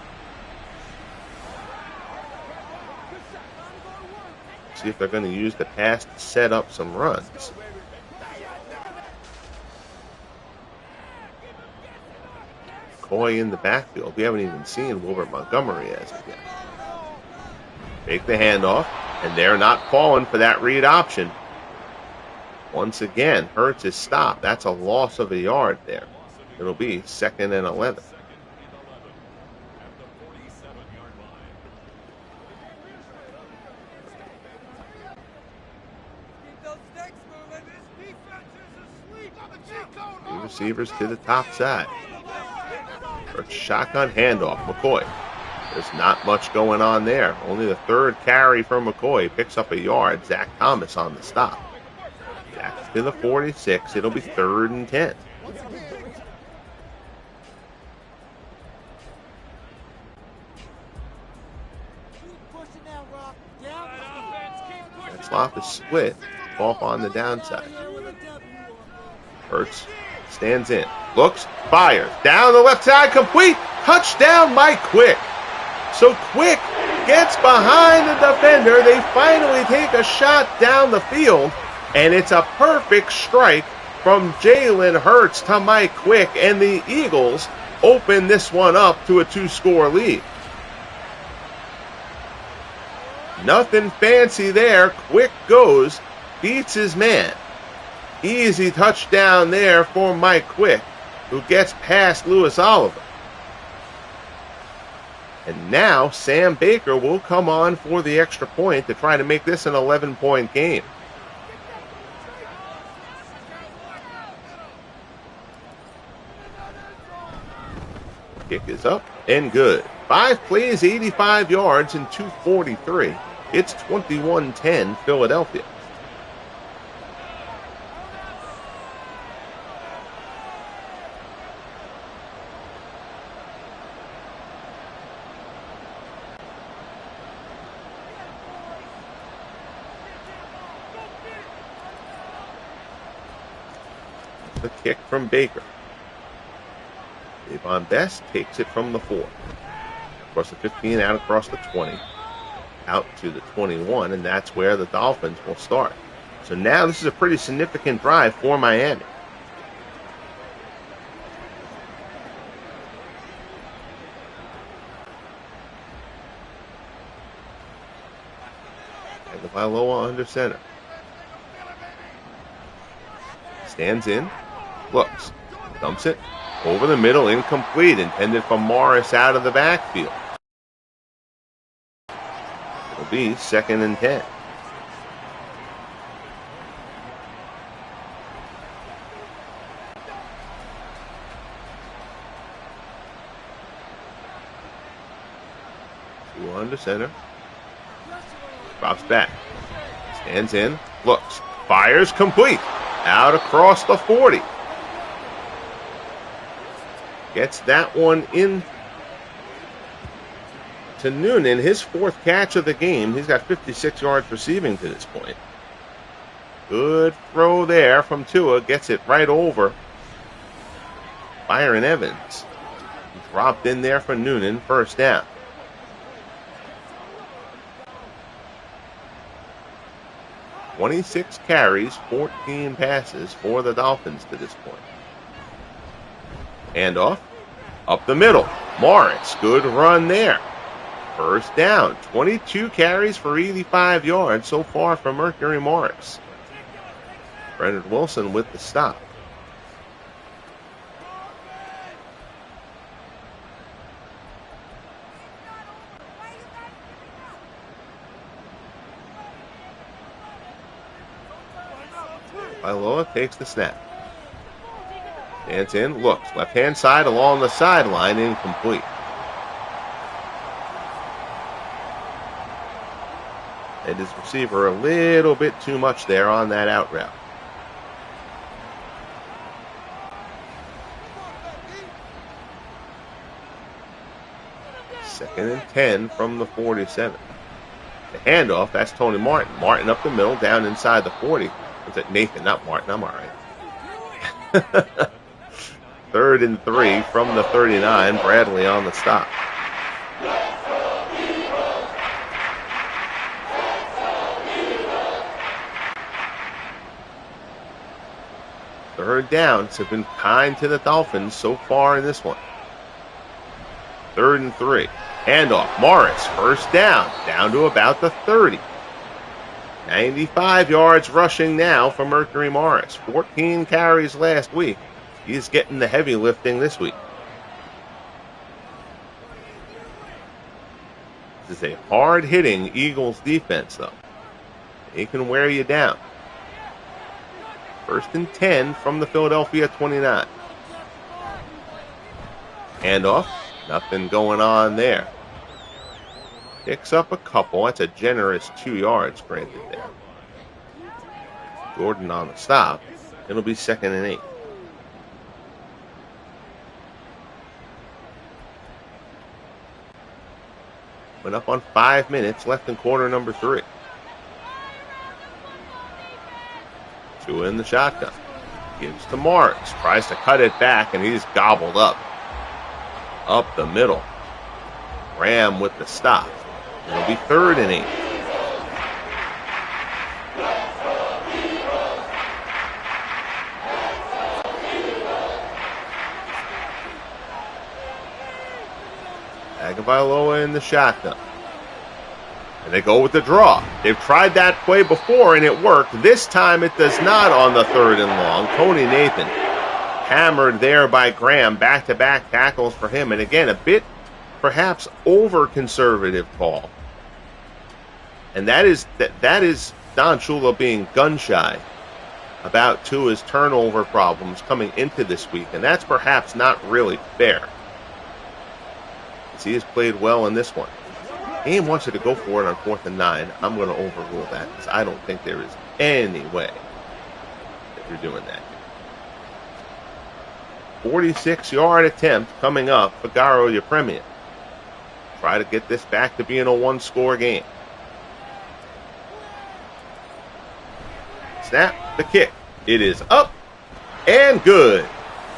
Speaker 1: See if they're going to use the pass to set up some runs. McCoy in the backfield. We haven't even seen Wilbert Montgomery as of yet. Take the handoff, and they're not falling for that read option. Once again, Hurts is stopped. That's a loss of a yard there. It'll be 2nd and 11. Two receivers to the top side. Hurts shotgun handoff. McCoy. There's not much going on there. Only the 3rd carry from McCoy picks up a yard. Zach Thomas on the stop. Back to the 46. It'll be 3rd and 10. Retzlaff is split off on the downside. Hurts stands in, looks, fires, down the left side, complete, touchdown, Mike Quick. So Quick gets behind the defender. They finally take a shot down the field, and it's a perfect strike from Jalen Hurts to Mike Quick, and the Eagles open this one up to a 2-score lead. Nothing fancy there. Quick goes, beats his man. Easy touchdown there for Mike Quick, who gets past Lewis Oliver. And now Sam Baker will come on for the extra point to try to make this an 11-point game. Kick is up and good. 5 plays, 85 yards, and 243. It's 21-10 Philadelphia. The kick from Baker. Davon Best takes it from the 4. Across the 15, out across the 20. Out to the 21, and that's where the Dolphins will start. So now this is a pretty significant drive for Miami. Tagovailoa under center. Stands in, looks, dumps it, over the middle, incomplete, intended for Morris out of the backfield. It'll be 2nd and 10. Tua under center. Drops back. Stands in, looks, fires, complete. Out across the 40. Gets that one in to Noonan, his 4th catch of the game. He's got 56 yards receiving to this point. Good throw there from Tua. Gets it right over Byron Evans. Dropped in there for Noonan. 1st down. "26 carries, 14 passes for the Dolphins to this point." Handoff, up the middle. Morris, good run there. 1st down. 22 carries for 85 yards so far from Mercury Morris. Brendan Wilson with the stop. Tagovailoa takes the snap. Stands in, looks. Left-hand side along the sideline, incomplete. And his receiver a little bit too much there on that out route. Second and 10 from the 47. The handoff, that's Tony Martin. Martin up the middle, down inside the 40. Was it Nathan, not Martin? I'm all right. 3rd and 3 from the 39. Bradley on the stop. Third downs have been kind to the Dolphins so far in this one. 3rd and 3. Handoff. Morris, 1st down. Down to about the 30. 95 yards rushing now for Mercury Morris. 14 carries last week. He's getting the heavy lifting this week. This is a hard-hitting Eagles defense, though. They can wear you down. 1st and 10 from the Philadelphia 29. Handoff. Nothing going on there. Picks up a couple. That's a generous 2 yards granted there. Jordan on the stop. It'll be 2nd and 8. Went up on 5 minutes left in quarter number 3. Tua in the shotgun. Gives to Morris. Tries to cut it back, and he's gobbled up. Up the middle. Ram with the stop. It'll be 3rd and 8. Tagovailoa in the shotgun. And they go with the draw. They've tried that play before and it worked. This time it does not on the 3rd and long. Tony Nathan hammered there by Graham. Back-to-back tackles for him. And again, a bit perhaps over-conservative call. And that is Don Shula being gun-shy about Tua's turnover problems coming into this week. And that's perhaps not really fair, as he has played well in this one. Game wants you to go for it on 4th and 9. I'm going to overrule that because I don't think there is any way that you're doing that. 46-yard attempt coming up for Garo Yepremian. Try to get this back to being a one-score game. Snap the kick. It is up and good.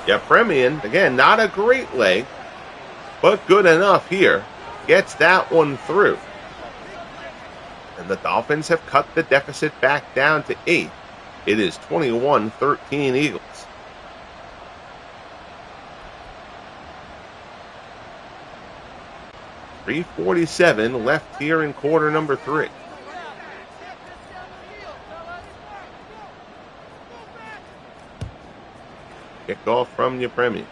Speaker 1: Yepremian, again, not a great leg, but good enough here. Gets that one through. And the Dolphins have cut the deficit back down to 8. It is 21-13 Eagles. .347 left here in quarter number 3. Kickoff from Yepremian.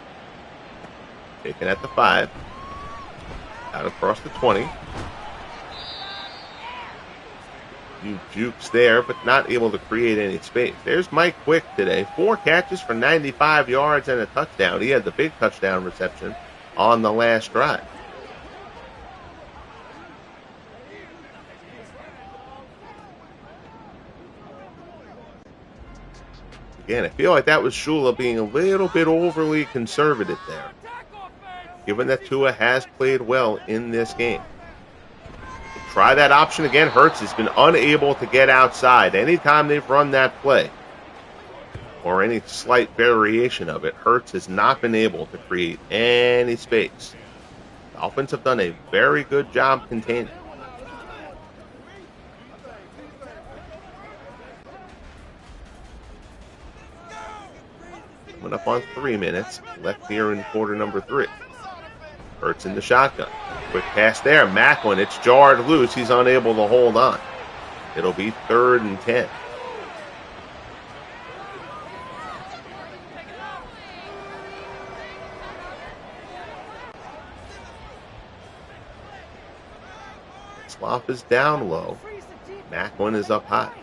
Speaker 1: Taken at the 5. Out across the 20. Few jukes there, but not able to create any space. There's Mike Quick today. 4 catches for 95 yards and a touchdown. He had the big touchdown reception on the last drive. Again, I feel like that was Shula being a little bit overly conservative there, given that Tua has played well in this game. Try that option again. Hurts has been unable to get outside. Anytime they've run that play, or any slight variation of it, Hurts has not been able to create any space. The Dolphins have done a very good job containing. Coming up on 3 minutes left here in quarter number 3. Hurts in the shotgun. Quick pass there. Macklin, it's jarred loose. He's unable to hold on. It'll be 3rd and 10. Slop is down low. Macklin is up high.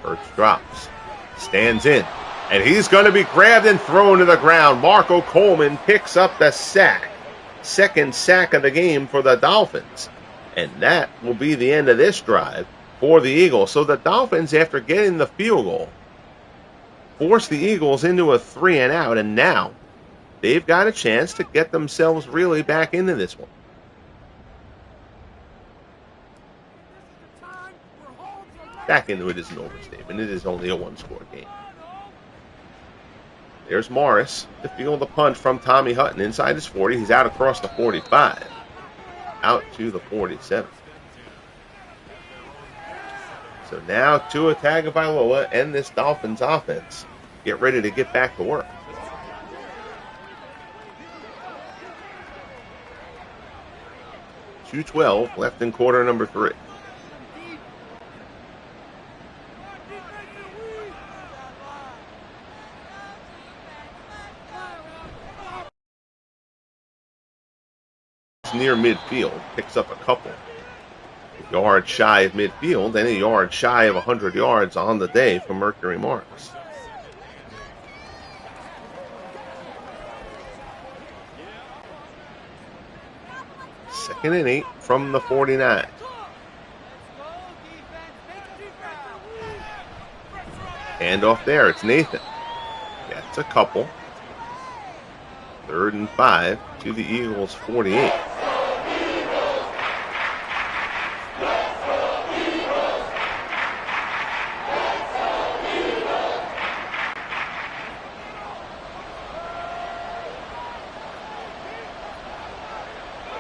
Speaker 1: Hurts drops. Stands in. And he's going to be grabbed and thrown to the ground. Marco Coleman picks up the sack. 2nd sack of the game for the Dolphins. And that will be the end of this drive for the Eagles. So the Dolphins, after getting the field goal, force the Eagles into a 3 and out. And now they've got a chance to get themselves really back into this one. Back into it is an overstatement. It is only a one-score game. There's Morris to field the punt from Tommy Hutton inside his 40. He's out across the 45. Out to the 47. So now Tua Tagovailoa and this Dolphins offense get ready to get back to work. .212 left in quarter number 3. Near midfield, picks up a couple. A yard shy of midfield and a yard shy of 100 yards on the day for Mercury Morris. Second and 8 from the 49. Handoff there, it's Nathan. Gets a couple. 3rd and 5 to the Eagles' 48.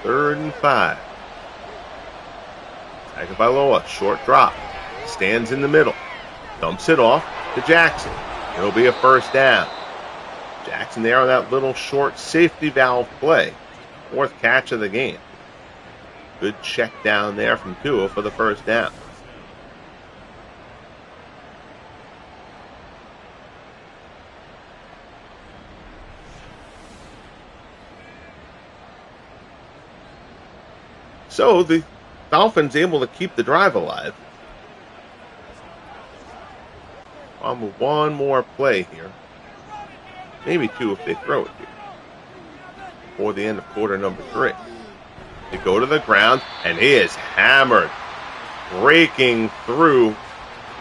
Speaker 1: Third and 5. Tagovailoa, short drop. Stands in the middle. Dumps it off to Jackson. It'll be a first down. Jackson there on that little short safety valve play. 4th catch of the game. Good check down there from Tua for the first down. So the Dolphins able to keep the drive alive. On one more play here. Maybe two if they throw it here. Before the end of quarter number 3. They go to the ground, and he is hammered. Breaking through.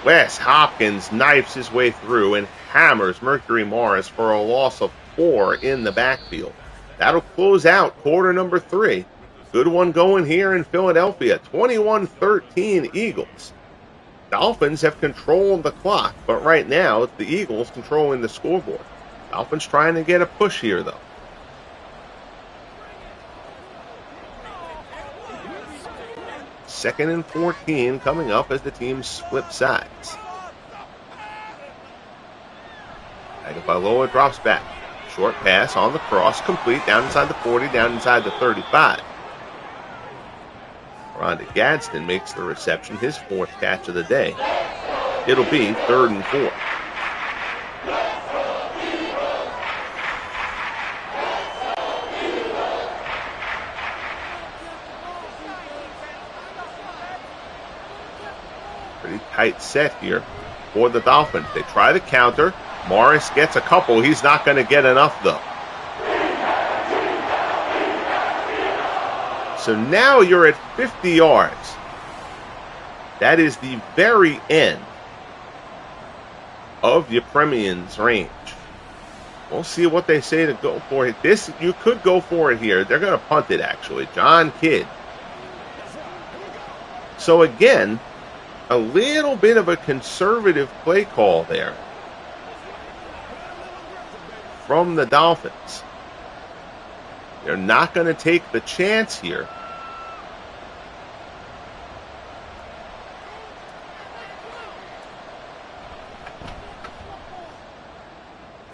Speaker 1: Wes Hopkins knifes his way through and hammers Mercury Morris for a loss of 4 in the backfield. That'll close out quarter number 3. Good one going here in Philadelphia. 21-13 Eagles. Dolphins have controlled the clock, but right now it's the Eagles controlling the scoreboard. Dolphins trying to get a push here, though. Second and 14 coming up as the teams flip sides. Tagovailoa drops back. Short pass on the cross, complete, down inside the 40, down inside the 35. Rondé Gadsden makes the reception, his 4th catch of the day. It'll be 3rd and 4. Pretty tight set here for the Dolphins. They try the counter. Morris gets a couple. He's not going to get enough, though. So now you're at 50 yards. That is the very end of your Premian's range. We'll see what they say to go for it. This, you could go for it here. They're going to punt it, actually. John Kidd. So again, a little bit of a conservative play call there from the Dolphins. They're not going to take the chance here.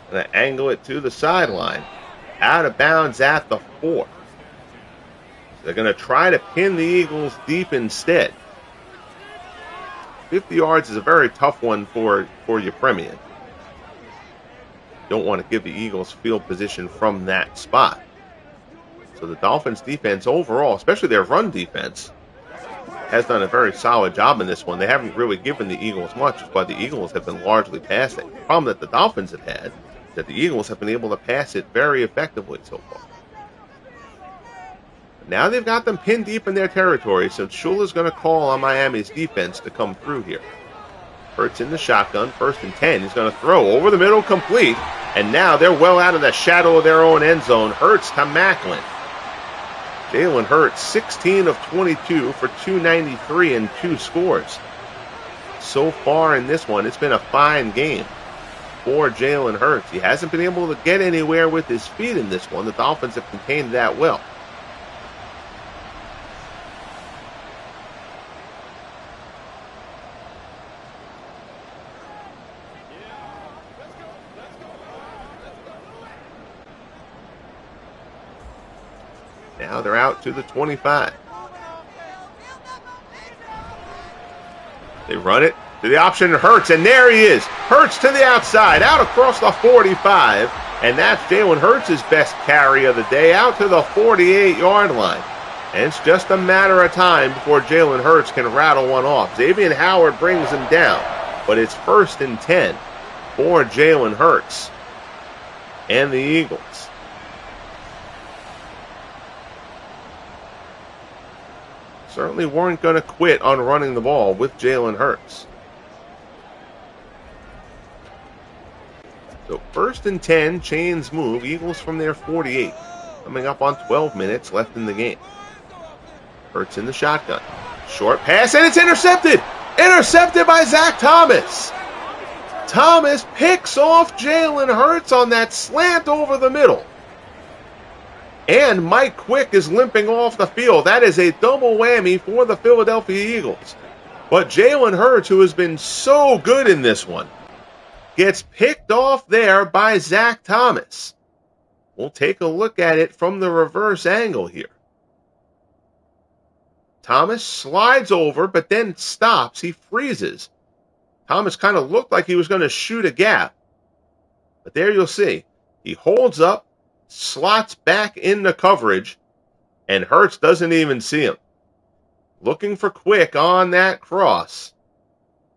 Speaker 1: Going to angle it to the sideline. Out of bounds at the 4. They're going to try to pin the Eagles deep instead. 50 yards is a very tough one for your Premian. Don't want to give the Eagles field position from that spot. So the Dolphins defense overall, especially their run defense, has done a very solid job in this one. They haven't really given the Eagles much, but the Eagles have been largely passing. The problem that the Dolphins have had is that the Eagles have been able to pass it very effectively so far. Now they've got them pinned deep in their territory, so Shula's going to call on Miami's defense to come through here. Hurts in the shotgun, 1st and 10. He's going to throw over the middle, complete. And now they're well out of the shadow of their own end zone. Hurts to Macklin. Jalen Hurts, 16 of 22 for 293 and 2 scores. So far in this one, it's been a fine game for Jalen Hurts. He hasn't been able to get anywhere with his feet in this one. The Dolphins have contained that well. Now they're out to the 25. They run it to the option. Hurts, and there he is. Hurts to the outside, out across the 45. And that's Jalen Hurts' best carry of the day, out to the 48-yard line. And it's just a matter of time before Jalen Hurts can rattle one off. Xavier Howard brings him down, but it's 1st and 10 for Jalen Hurts and the Eagles. Certainly weren't going to quit on running the ball with Jalen Hurts. So 1st and 10, chains move. Eagles from their 48. Coming up on 12 minutes left in the game. Hurts in the shotgun. Short pass, and it's intercepted! Intercepted by Zach Thomas! Thomas picks off Jalen Hurts on that slant over the middle. And Mike Quick is limping off the field. That is a double whammy for the Philadelphia Eagles. But Jalen Hurts, who has been so good in this one, gets picked off there by Zach Thomas. We'll take a look at it from the reverse angle here. Thomas slides over, but then stops. He freezes. Thomas kind of looked like he was going to shoot a gap. But there you'll see. He holds up, slots back into coverage, and Hurts doesn't even see him. looking for Quick on that cross.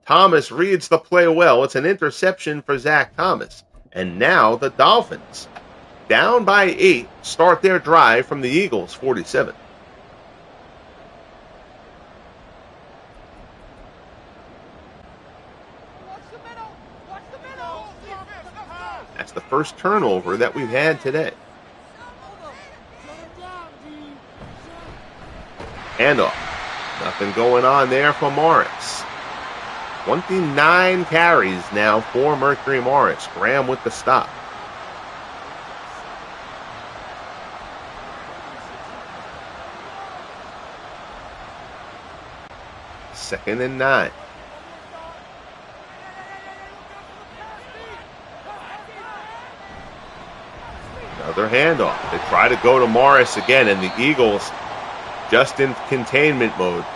Speaker 1: Thomas reads the play well. It's an interception for Zach Thomas. And now the Dolphins, down by 8, start their drive from the Eagles' 47. That's the first turnover that we've had today. Handoff. Nothing going on there for Morris. 29 carries now for Mercury Morris. Graham with the stop. Second and 9. Another handoff. They try to go to Morris again, and the Eagles just in containment mode.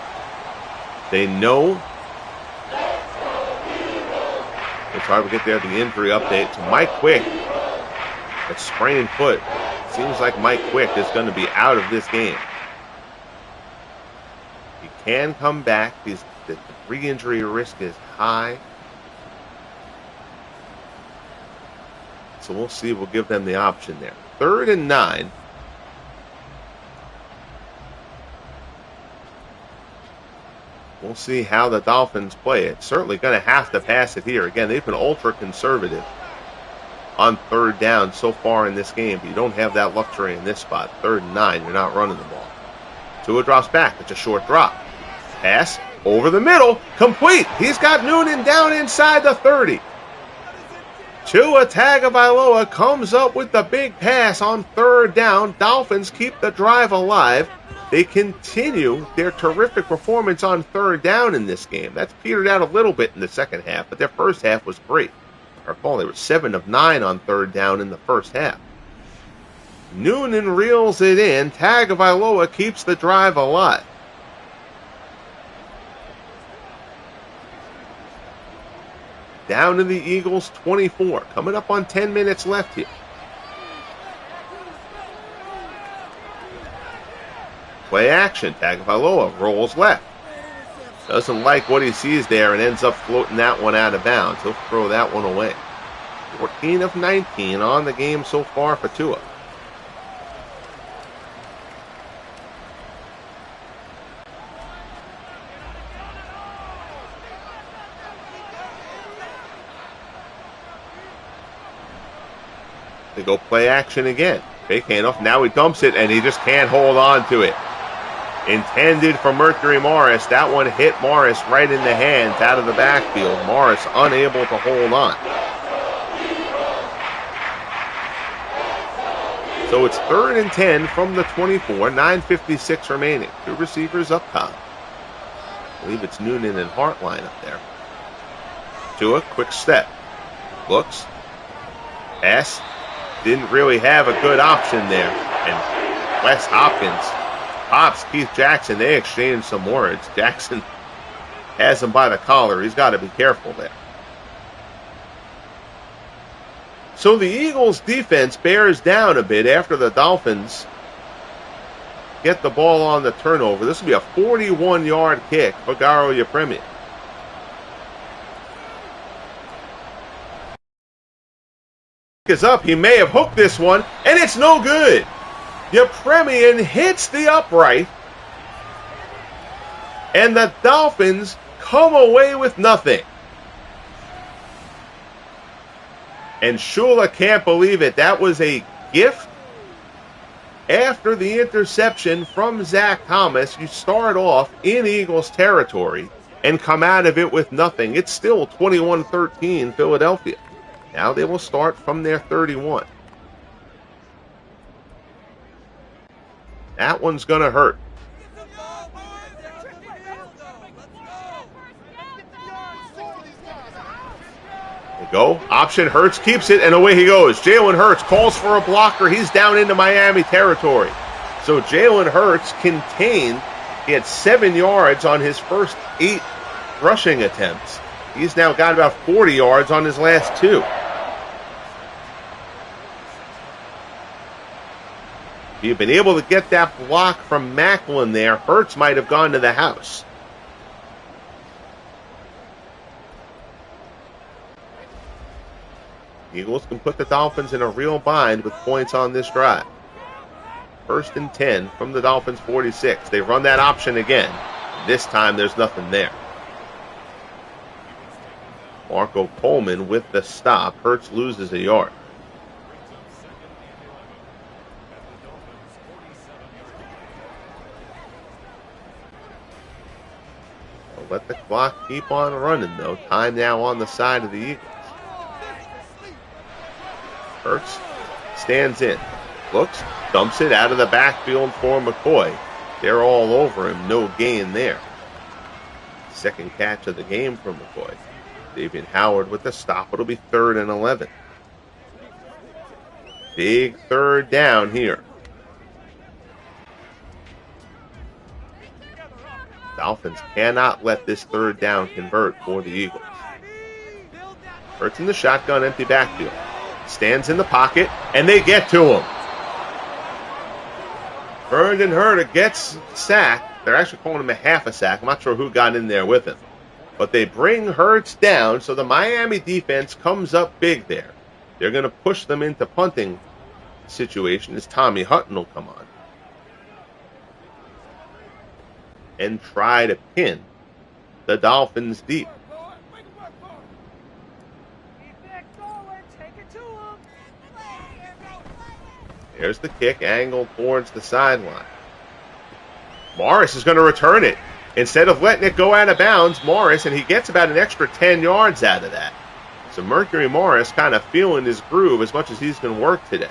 Speaker 1: They know. They try to get there the injury update to Mike Quick. A sprained foot. Seems like Mike Quick is going to be out of this game. He can come back. The re-injury risk is high. So we'll see. We'll give them the option there. 3rd and 9. We'll see how the Dolphins play it. Certainly going to have to pass it here. Again, they've been ultra conservative on 3rd down so far in this game, but you don't have that luxury in this spot. 3rd and 9, you're not running the ball. Tua drops back. It's a short drop. Pass over the middle. Complete. He's got Noonan down inside the 30. Tua Tagovailoa comes up with the big pass on 3rd down. Dolphins keep the drive alive. They continue their terrific performance on 3rd down in this game. That's petered out a little bit in the second half, but their first half was great. I recall they were 7 of 9 on 3rd down in the first half. Noonan reels it in. Tagovailoa keeps the drive alive. Down to the Eagles 24. Coming up on 10 minutes left here. Play action. Tagovailoa rolls left. Doesn't like what he sees there and ends up floating that one out of bounds. He'll throw that one away. 14 of 19 on the game so far for Tua. They go play action again. Fake handoff. Now he dumps it, and he just can't hold on to it. Intended for Mercury Morris. That one hit Morris right in the hands out of the backfield. Morris unable to hold on. So it's 3rd and 10 from the 24. 9:56 remaining. 2 receivers up top. I believe it's Noonan and Hartline up there. Tua, quick step. Looks. Pass. Didn't really have a good option there. And Wes Hopkins pops Keith Jackson. They exchange some words. Jackson has him by the collar. He's got to be careful there. So the Eagles' defense bears down a bit after the Dolphins get the ball on the turnover. This will be a 41-yard kick for Garo Yepremian. Is up. He may have hooked this one, and it's no good. Yepremian hits the upright, and the Dolphins come away with nothing. And Shula can't believe it. That was a gift. After the interception from Zach Thomas, you start off in Eagles territory and come out of it with nothing. It's still 21-13 Philadelphia. Now they will start from their 31. That one's going to hurt. They go. Option. Hurts keeps it, and away he goes. Jalen Hurts calls for a blocker. He's down into Miami territory. So Jalen Hurts contained. He had 7 yards on his first 8 rushing attempts. He's now got about 40 yards on his last 2. If you've been able to get that block from Macklin there, Hurts might have gone to the house. Eagles can put the Dolphins in a real bind with points on this drive. 1st and 10 from the Dolphins' 46. They run that option again. This time there's nothing there. Marco Coleman with the stop. Hurts loses a yard. They'll let the clock keep on running, though. Time now on the side of the Eagles. Hurts stands in, looks, dumps it out of the backfield for McCoy. They're all over him, no gain there. Second catch of the game from McCoy. Davian Howard with the stop. It'll be 3rd and 11. Big third down here. Dolphins cannot let this third down convert for the Eagles. Hurts in the shotgun, empty backfield. Stands in the pocket, and they get to him. Vernon Herter gets sacked. They're actually calling him a half a sack. I'm not sure who got in there with him. But they bring Hurts down, so the Miami defense comes up big there. They're going to push them into punting situation as Tommy Hutton will come on and try to pin the Dolphins deep. There's the kick, angled towards the sideline. Morris is going to return it. Instead of letting it go out of bounds, Morris, and he gets about an extra 10 yards out of that. So Mercury Morris kind of feeling his groove as much as he's going to work today.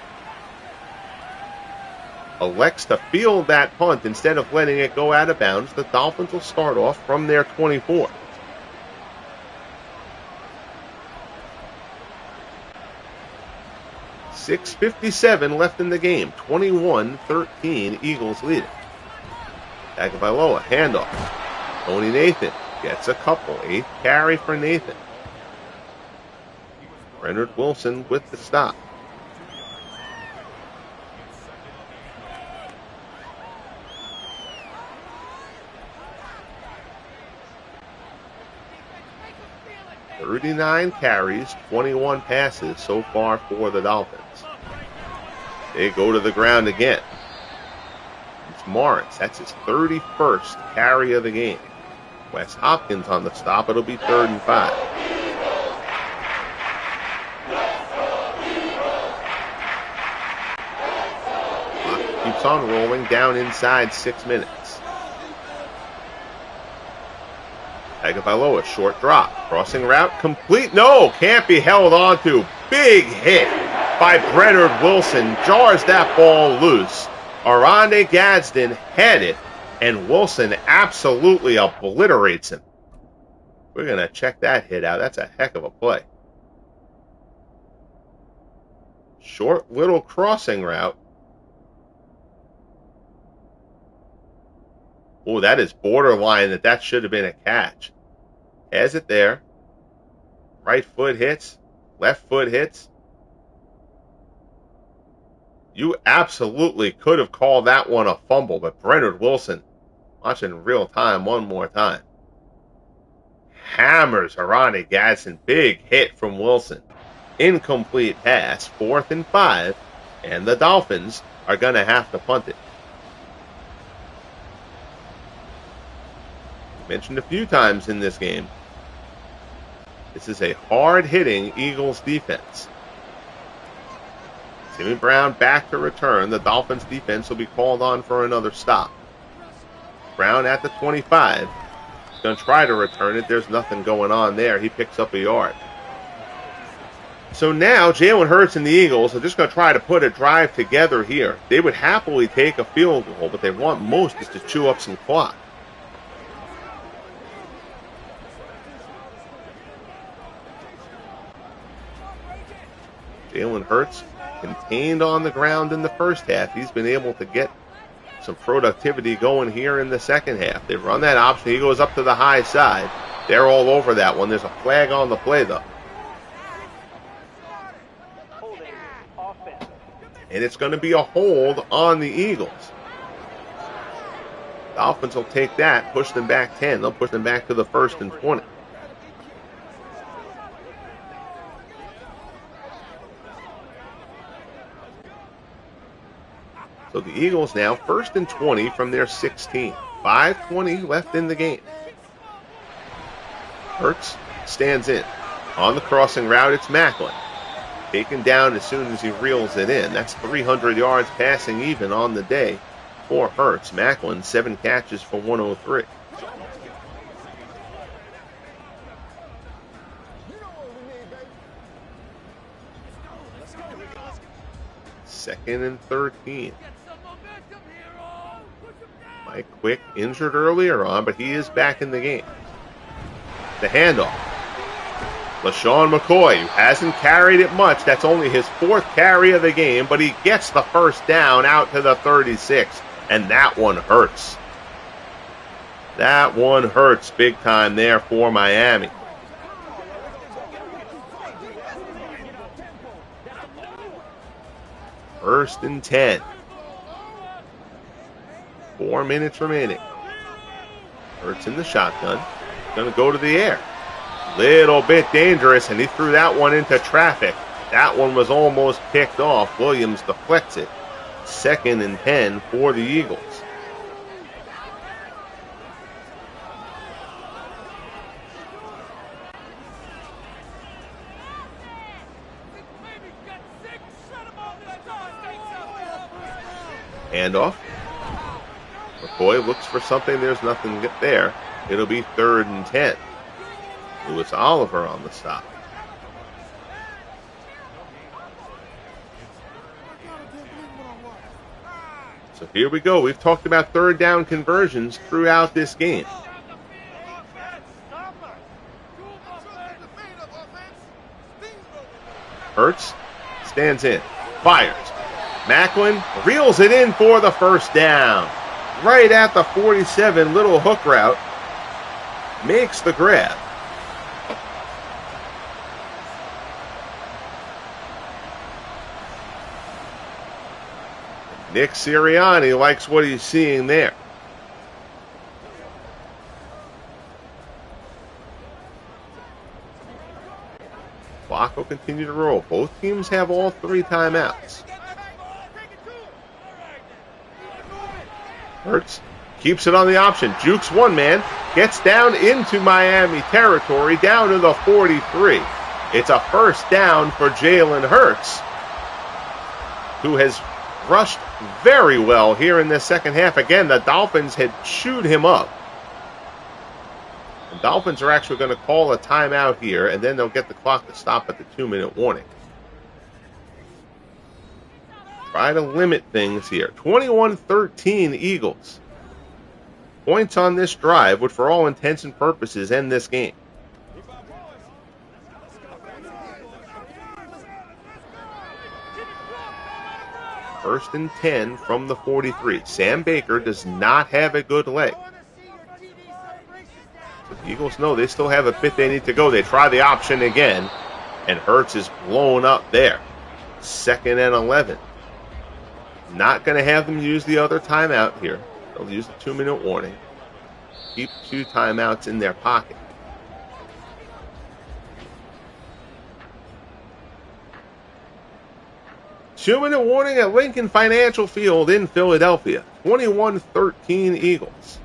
Speaker 1: Elects to field that punt instead of letting it go out of bounds. The Dolphins will start off from their 24. .6:57 left in the game. 21-13, Eagles leading. Tagovailoa, handoff. Tony Nathan gets a couple. 8th carry for Nathan. Leonard Wilson with the stop. .39 carries, 21 passes so far for the Dolphins. They go to the ground again. It's Morris. That's his 31st carry of the game. Wes Hopkins on the stop. It'll be 3rd and 5. Clock keeps on rolling down inside 6 minutes. Tagovailoa, short drop. Crossing route complete. No, can't be held onto. Big hit by Brennan Wilson. Jars that ball loose. Arande Gadsden had it, and Wilson absolutely obliterates him. We're going to check that hit out. That's a heck of a play. Short little crossing route. Oh, that is borderline that should have been a catch. Has it there. Right foot hits. Left foot hits. You absolutely could have called that one a fumble, but Brennan Wilson, watching in real time one more time, hammers Arande Gadsden. Big hit from Wilson. Incomplete pass, 4th and 5, and the Dolphins are going to have to punt it. Mentioned a few times in this game, this is a hard-hitting Eagles defense. Timmy Brown back to return. The Dolphins defense will be called on for another stop. Brown at the 25. He's going to try to return it. There's nothing going on there. He picks up a yard. So now Jalen Hurts and the Eagles are just going to try to put a drive together here. They would happily take a field goal, but they want most is to chew up some clock. Jalen Hurts contained on the ground in the first half. He's been able to get some productivity going here in the second half. They run that option. He goes up to the high side. They're all over that one. There's a flag on the play, though. And it's going to be a hold on the Eagles. Dolphins will take that, push them back 10. They'll push them back to the 1st and 20. So the Eagles now 1st and 20 from their 16. 5:20 left in the game. Hurts stands in. On the crossing route, it's Macklin. Taken down as soon as he reels it in. That's 300 yards passing even on the day for Hurts. Macklin, 7 catches for 103. Second and 13. Mike Quick injured earlier on, but he is back in the game. The handoff. LaShawn McCoy, who hasn't carried it much. That's only his 4th carry of the game, but he gets the first down out to the 36, and that one hurts. That one hurts big time there for Miami. First and 10. 4 minutes remaining. Hurts in the shotgun. Going to go to the air. Little bit dangerous, and he threw that one into traffic. That one was almost picked off. Williams deflects it. 2nd and 10 for the Eagles. Handoff. McCoy looks for something. There's nothing there. It'll be 3rd and 10. Lewis Oliver on the stop. So here we go. We've talked about 3rd down conversions throughout this game. Hurts stands in. Fires. Macklin reels it in for the first down. Right at the 47, little hook route. Makes the grab. Nick Sirianni likes what he's seeing there. Clock will continue to roll. Both teams have all 3 timeouts. Hurts keeps it on the option. Jukes one man. Gets down into Miami territory, down to the 43. It's a first down for Jalen Hurts, who has rushed very well here in the second half. Again, the Dolphins had chewed him up. The Dolphins are actually going to call a timeout here, and then they'll get the clock to stop at the 2-minute warning. Try to limit things here. 21-13 Eagles. Points on this drive would, for all intents and purposes, end this game. First and 10 from the 43. Sam Baker does not have a good leg. So the Eagles know they still have a bit they need to go. They try the option again, and Hurts is blown up there. 2nd and 11. Not going to have them use the other timeout here. They'll use the 2-minute warning. Keep 2 timeouts in their pocket. Two-minute warning at Lincoln Financial Field in Philadelphia. 21-13 Eagles.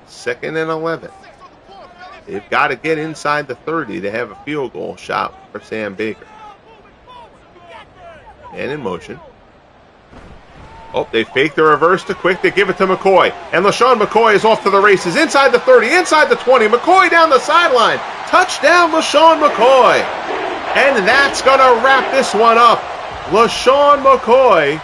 Speaker 1: Second and 11. They've got to get inside the 30 to have a field goal shot for Sam Baker. And in motion. Oh, they fake the reverse to Quick. They give it to McCoy. And LaShawn McCoy is off to the races. Inside the 30, inside the 20. McCoy down the sideline. Touchdown, LaShawn McCoy. And that's going to wrap this one up. LaShawn McCoy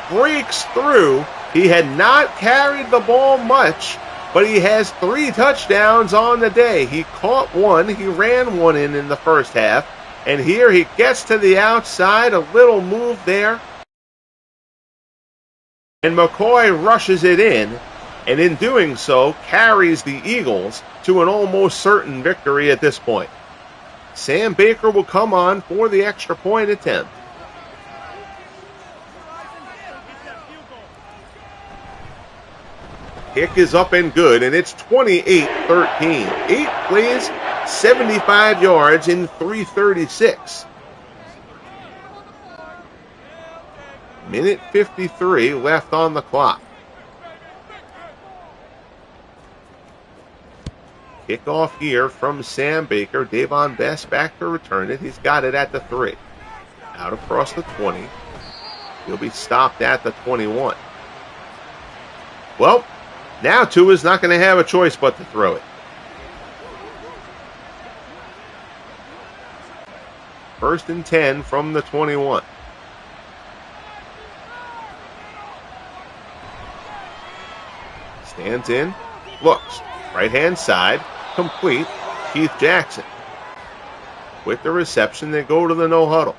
Speaker 1: breaks through. He had not carried the ball much, but he has 3 touchdowns on the day. He caught one. He ran one in the first half. And here he gets to the outside. A little move there. And McCoy rushes it in. and in doing so carries the Eagles to an almost certain victory at this point. Sam Baker will come on for the extra point attempt. Kick is up and good, and it's 28-13. 8 plays, 75 yards in 3:36. Minute 53 left on the clock. Kickoff here from Sam Baker. Davon Best back to return it. He's got it at the 3. Out across the 20. He'll be stopped at the 21. Well, now Tua's not going to have a choice but to throw it. First and 10 from the 21. Stands in, looks, right-hand side, complete, Keith Jackson. With the reception, they go to the no huddle.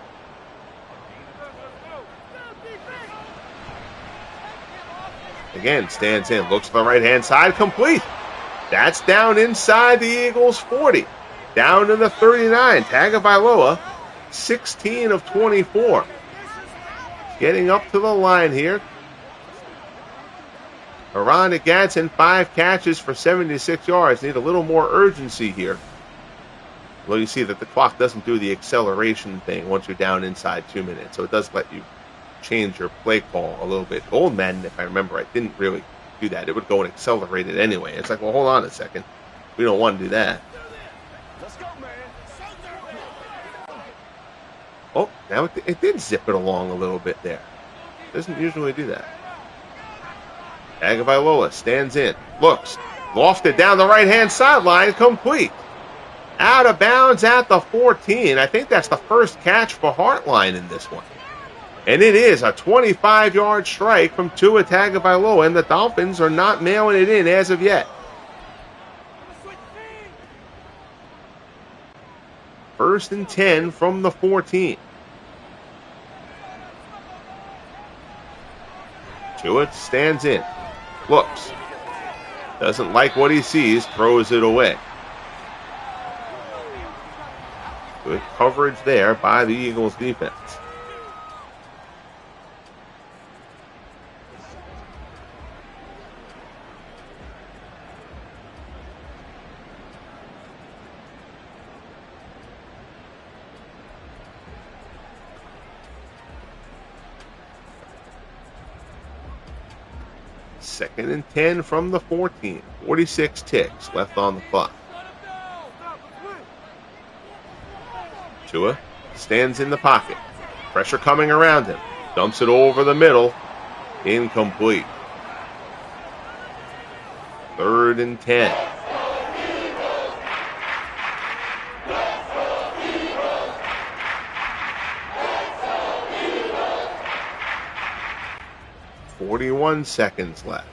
Speaker 1: Again, stands in, looks to the right-hand side, complete. That's down inside the Eagles' 40. Down to the 39. Tagovailoa, 16 of 24. Getting up to the line here. Aron Gadsden, 5 catches for 76 yards. Need a little more urgency here. Well, you see that the clock doesn't do the acceleration thing once you're down inside 2 minutes. So it does let you change your play call a little bit. Old Madden, if I remember right, didn't really do that. It would go and accelerate it anyway. It's like, well, hold on a second. We don't want to do that.
Speaker 2: Let's go, man.
Speaker 1: Oh, now it did zip it along a little bit there. Doesn't usually do that. Tagovailoa stands in, looks, lofted down the right-hand sideline, complete. Out of bounds at the 14. I think that's the first catch for Hartline in this one. And it is a 25-yard strike from Tua Tagovailoa, and the Dolphins are not mailing it in as of yet. First and 10 from the 14. Tua stands in, looks, doesn't like what he sees, throws it away. Good coverage there by the Eagles defense. Second and 10 from the 14. 46 ticks left on the clock. Tua stands in the pocket. Pressure coming around him. Dumps it over the middle. Incomplete. Third and 10. .41 seconds left.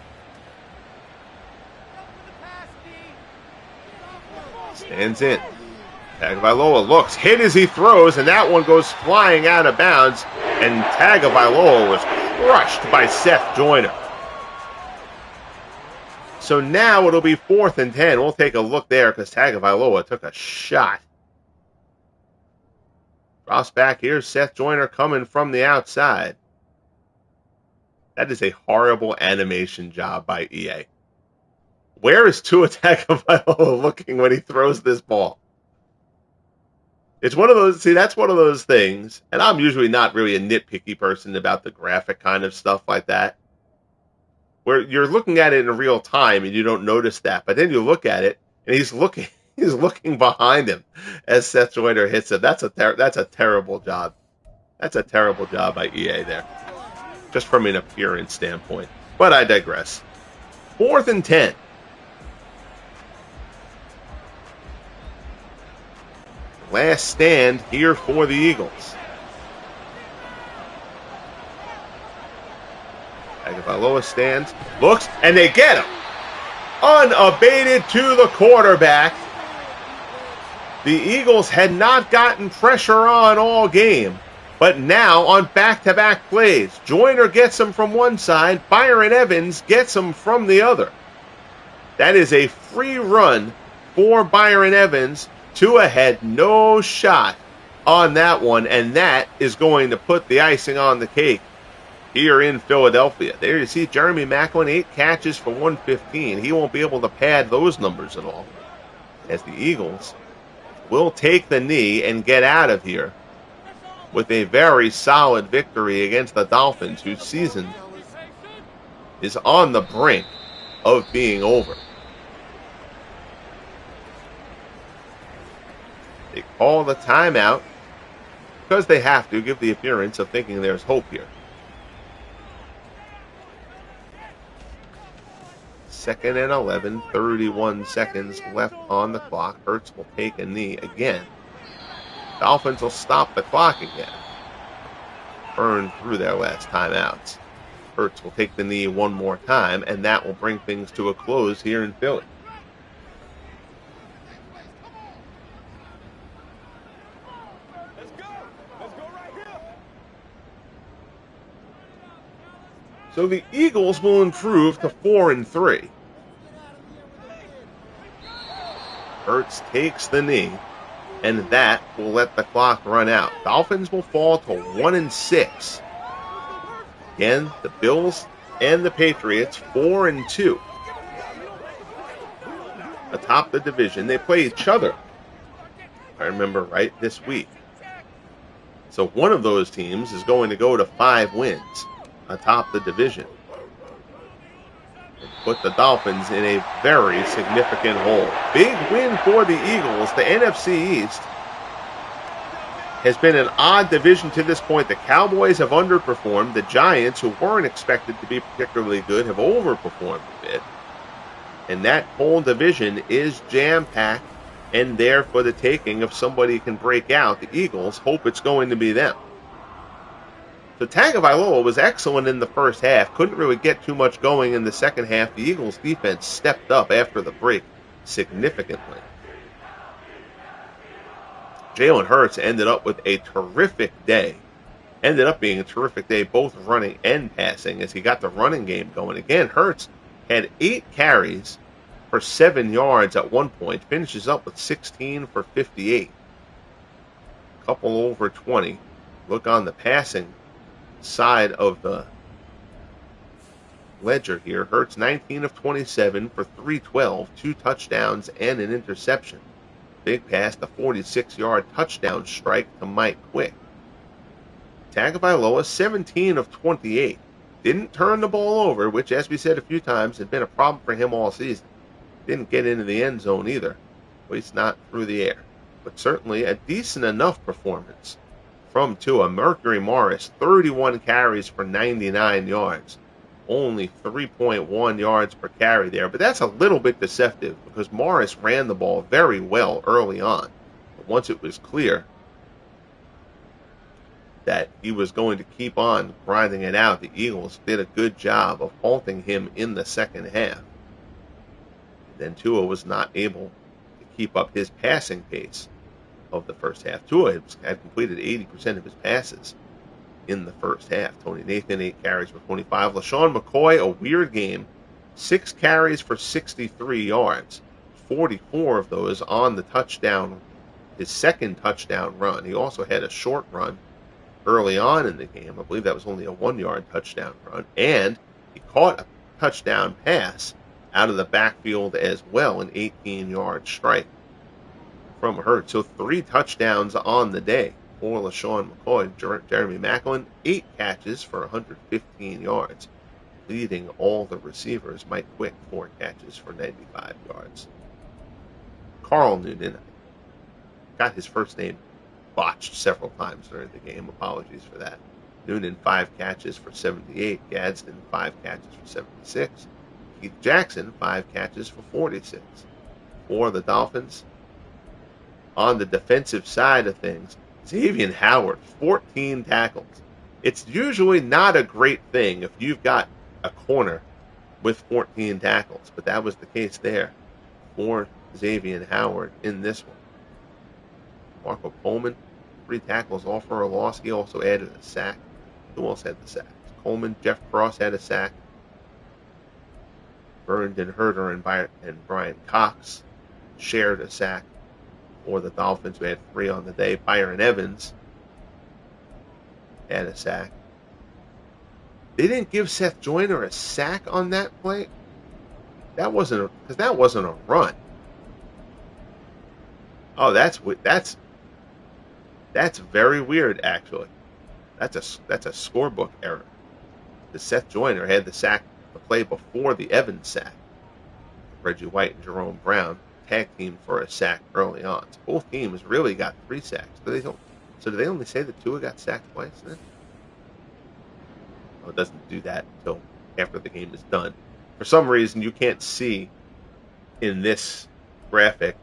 Speaker 1: Stands in. Tagovailoa looks, hit as he throws, and that one goes flying out of bounds, and Tagovailoa was crushed by Seth Joyner. So now it'll be 4th and 10. We'll take a look there because Tagovailoa took a shot. Drops back here. Seth Joyner coming from the outside. That is a horrible animation job by EA. Where is Tua Tagovailoa looking when he throws this ball? It's one of those, that's one of those things, and I'm usually not really a nitpicky person about the graphic kind of stuff like that, where you're looking at it in real time and you don't notice that, but then you look at it and he's looking behind him as Seth Joyner hits it. That's a terrible job. That's a terrible job by EA there, just from an appearance standpoint. But I digress. 4th and 10. Last stand here for the Eagles. Tagovailoa stands, looks, and they get him. Unabated to the quarterback. The Eagles had not gotten pressure on all game, but now on back-to-back plays, Joyner gets him from one side, Byron Evans gets him from the other. That is a free run for Byron Evans. Tua had no shot on that one, and that is going to put the icing on the cake here in Philadelphia. There you see Jeremy Maclin, 8 catches for 115. He won't be able to pad those numbers at all, as the Eagles will take the knee and get out of here with a very solid victory against the Dolphins, whose season is on the brink of being over. They call the timeout because they have to give the appearance of thinking there's hope here. Second and 11, 31 seconds left on the clock. Hurts will take a knee again. Dolphins will stop the clock again. Burned through their last timeouts. Hurts will take the knee one more time, and that will bring things to a close here in Philly. So the Eagles will improve to 4-3. Hurts takes the knee, and that will let the clock run out. Dolphins will fall to 1-6. Again, the Bills and the Patriots 4-2. Atop the division, they play each other, if I remember right, this week. So one of those teams is going to go to 5 wins atop the division and put the Dolphins in a very significant hole. Big win for the Eagles. The NFC East has been an odd division to this point. The Cowboys have underperformed. The Giants, who weren't expected to be particularly good, have overperformed a bit. And that whole division is jam-packed and there for the taking. If somebody can break out, the Eagles hope it's going to be them. So Tagovailoa was excellent in the first half. Couldn't really get too much going in the second half. The Eagles' defense stepped up after the break significantly. Jalen Hurts ended up with a terrific day. Ended up being a terrific day, both running and passing, as he got the running game going. Again, Hurts had 8 carries for 7 yards at one point. Finishes up with 16 for 58. Couple over 20. Look on the passing side of the ledger here. Hurts 19 of 27 for 312, 2 touchdowns and an interception. Big pass, the 46-yard touchdown strike to Mike Quick. Tagovailoa 17 of 28. Didn't turn the ball over, which, as we said a few times, had been a problem for him all season. Didn't get into the end zone either, at least not through the air. But certainly a decent enough performance from Tua. Mercury Morris, 31 carries for 99 yards. Only 3.1 yards per carry there. But that's a little bit deceptive because Morris ran the ball very well early on. But once it was clear that he was going to keep on grinding it out, the Eagles did a good job of halting him in the second half. Then Tua was not able to keep up his passing pace of the first half. Tua had completed 80% of his passes in the first half. Tony Nathan, 8 carries for 25. LaShawn McCoy, a weird game. 6 carries for 63 yards. 44 of those on the touchdown, his second touchdown run. He also had a short run early on in the game. I believe that was only a 1-yard touchdown run. And he caught a touchdown pass out of the backfield as well, an 18-yard strike from Hurts. So 3 touchdowns on the day for LaShawn McCoy. Jeremy Maclin, 8 catches for 115 yards, leading all the receivers. Mike Quick, 4 catches for 95 yards. Carl Noonan got his first name botched several times during the game. Apologies for that. Noonan, 5 catches for 78. Gadsden, 5 catches for 76. Keith Jackson, 5 catches for 46. For the Dolphins, on the defensive side of things, Xavier Howard, 14 tackles. It's usually not a great thing if you've got a corner with 14 tackles, but that was the case there for Xavier Howard in this one. Marco Coleman, 3 tackles, all for a loss. He also added a sack. Who else had the sack? Coleman, Jeff Cross had a sack. Burned Herder and Brian Cox shared a sack for the Dolphins. We had 3 on the day. Byron Evans had a sack. They didn't give Seth Joyner a sack on that play. That wasn't a run. Oh, that's very weird, actually. That's a scorebook error. The Seth Joyner had the sack the play before the Evans sack. Reggie White and Jerome Brown tag teamed for a sack early on. So both teams really got 3 sacks. So do they only say that Tua got sacked twice then? Oh, it doesn't do that until after the game is done. For some reason, you can't see in this graphic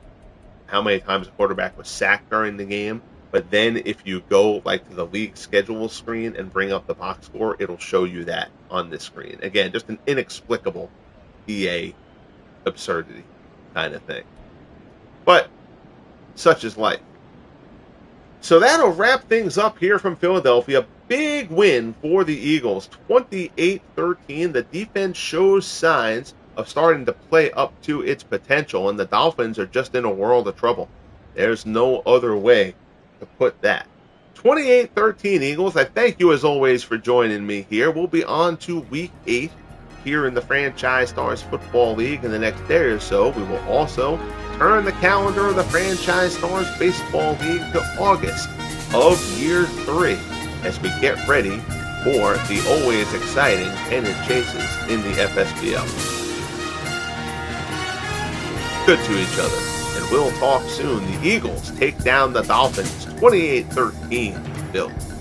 Speaker 1: how many times a quarterback was sacked during the game. But then if you go like to the league schedule screen and bring up the box score, it'll show you that on this screen. Again, just an inexplicable EA absurdity kind of thing. But such is life. So that'll wrap things up here from Philadelphia. Big win for the Eagles, 28-13. The defense shows signs of starting to play up to its potential, and the Dolphins are just in a world of trouble. There's no other way to put that. 28-13 Eagles. I thank you as always for joining me here. We'll be on to Week 8 here in the Franchise Stars Football League in the next day or so. We will also turn the calendar of the Franchise Stars Baseball League to August of Year 3 as we get ready for the always exciting pennant chases in the FSBL. Good to each other, and we'll talk soon. The Eagles take down the Dolphins 28-13. Bills.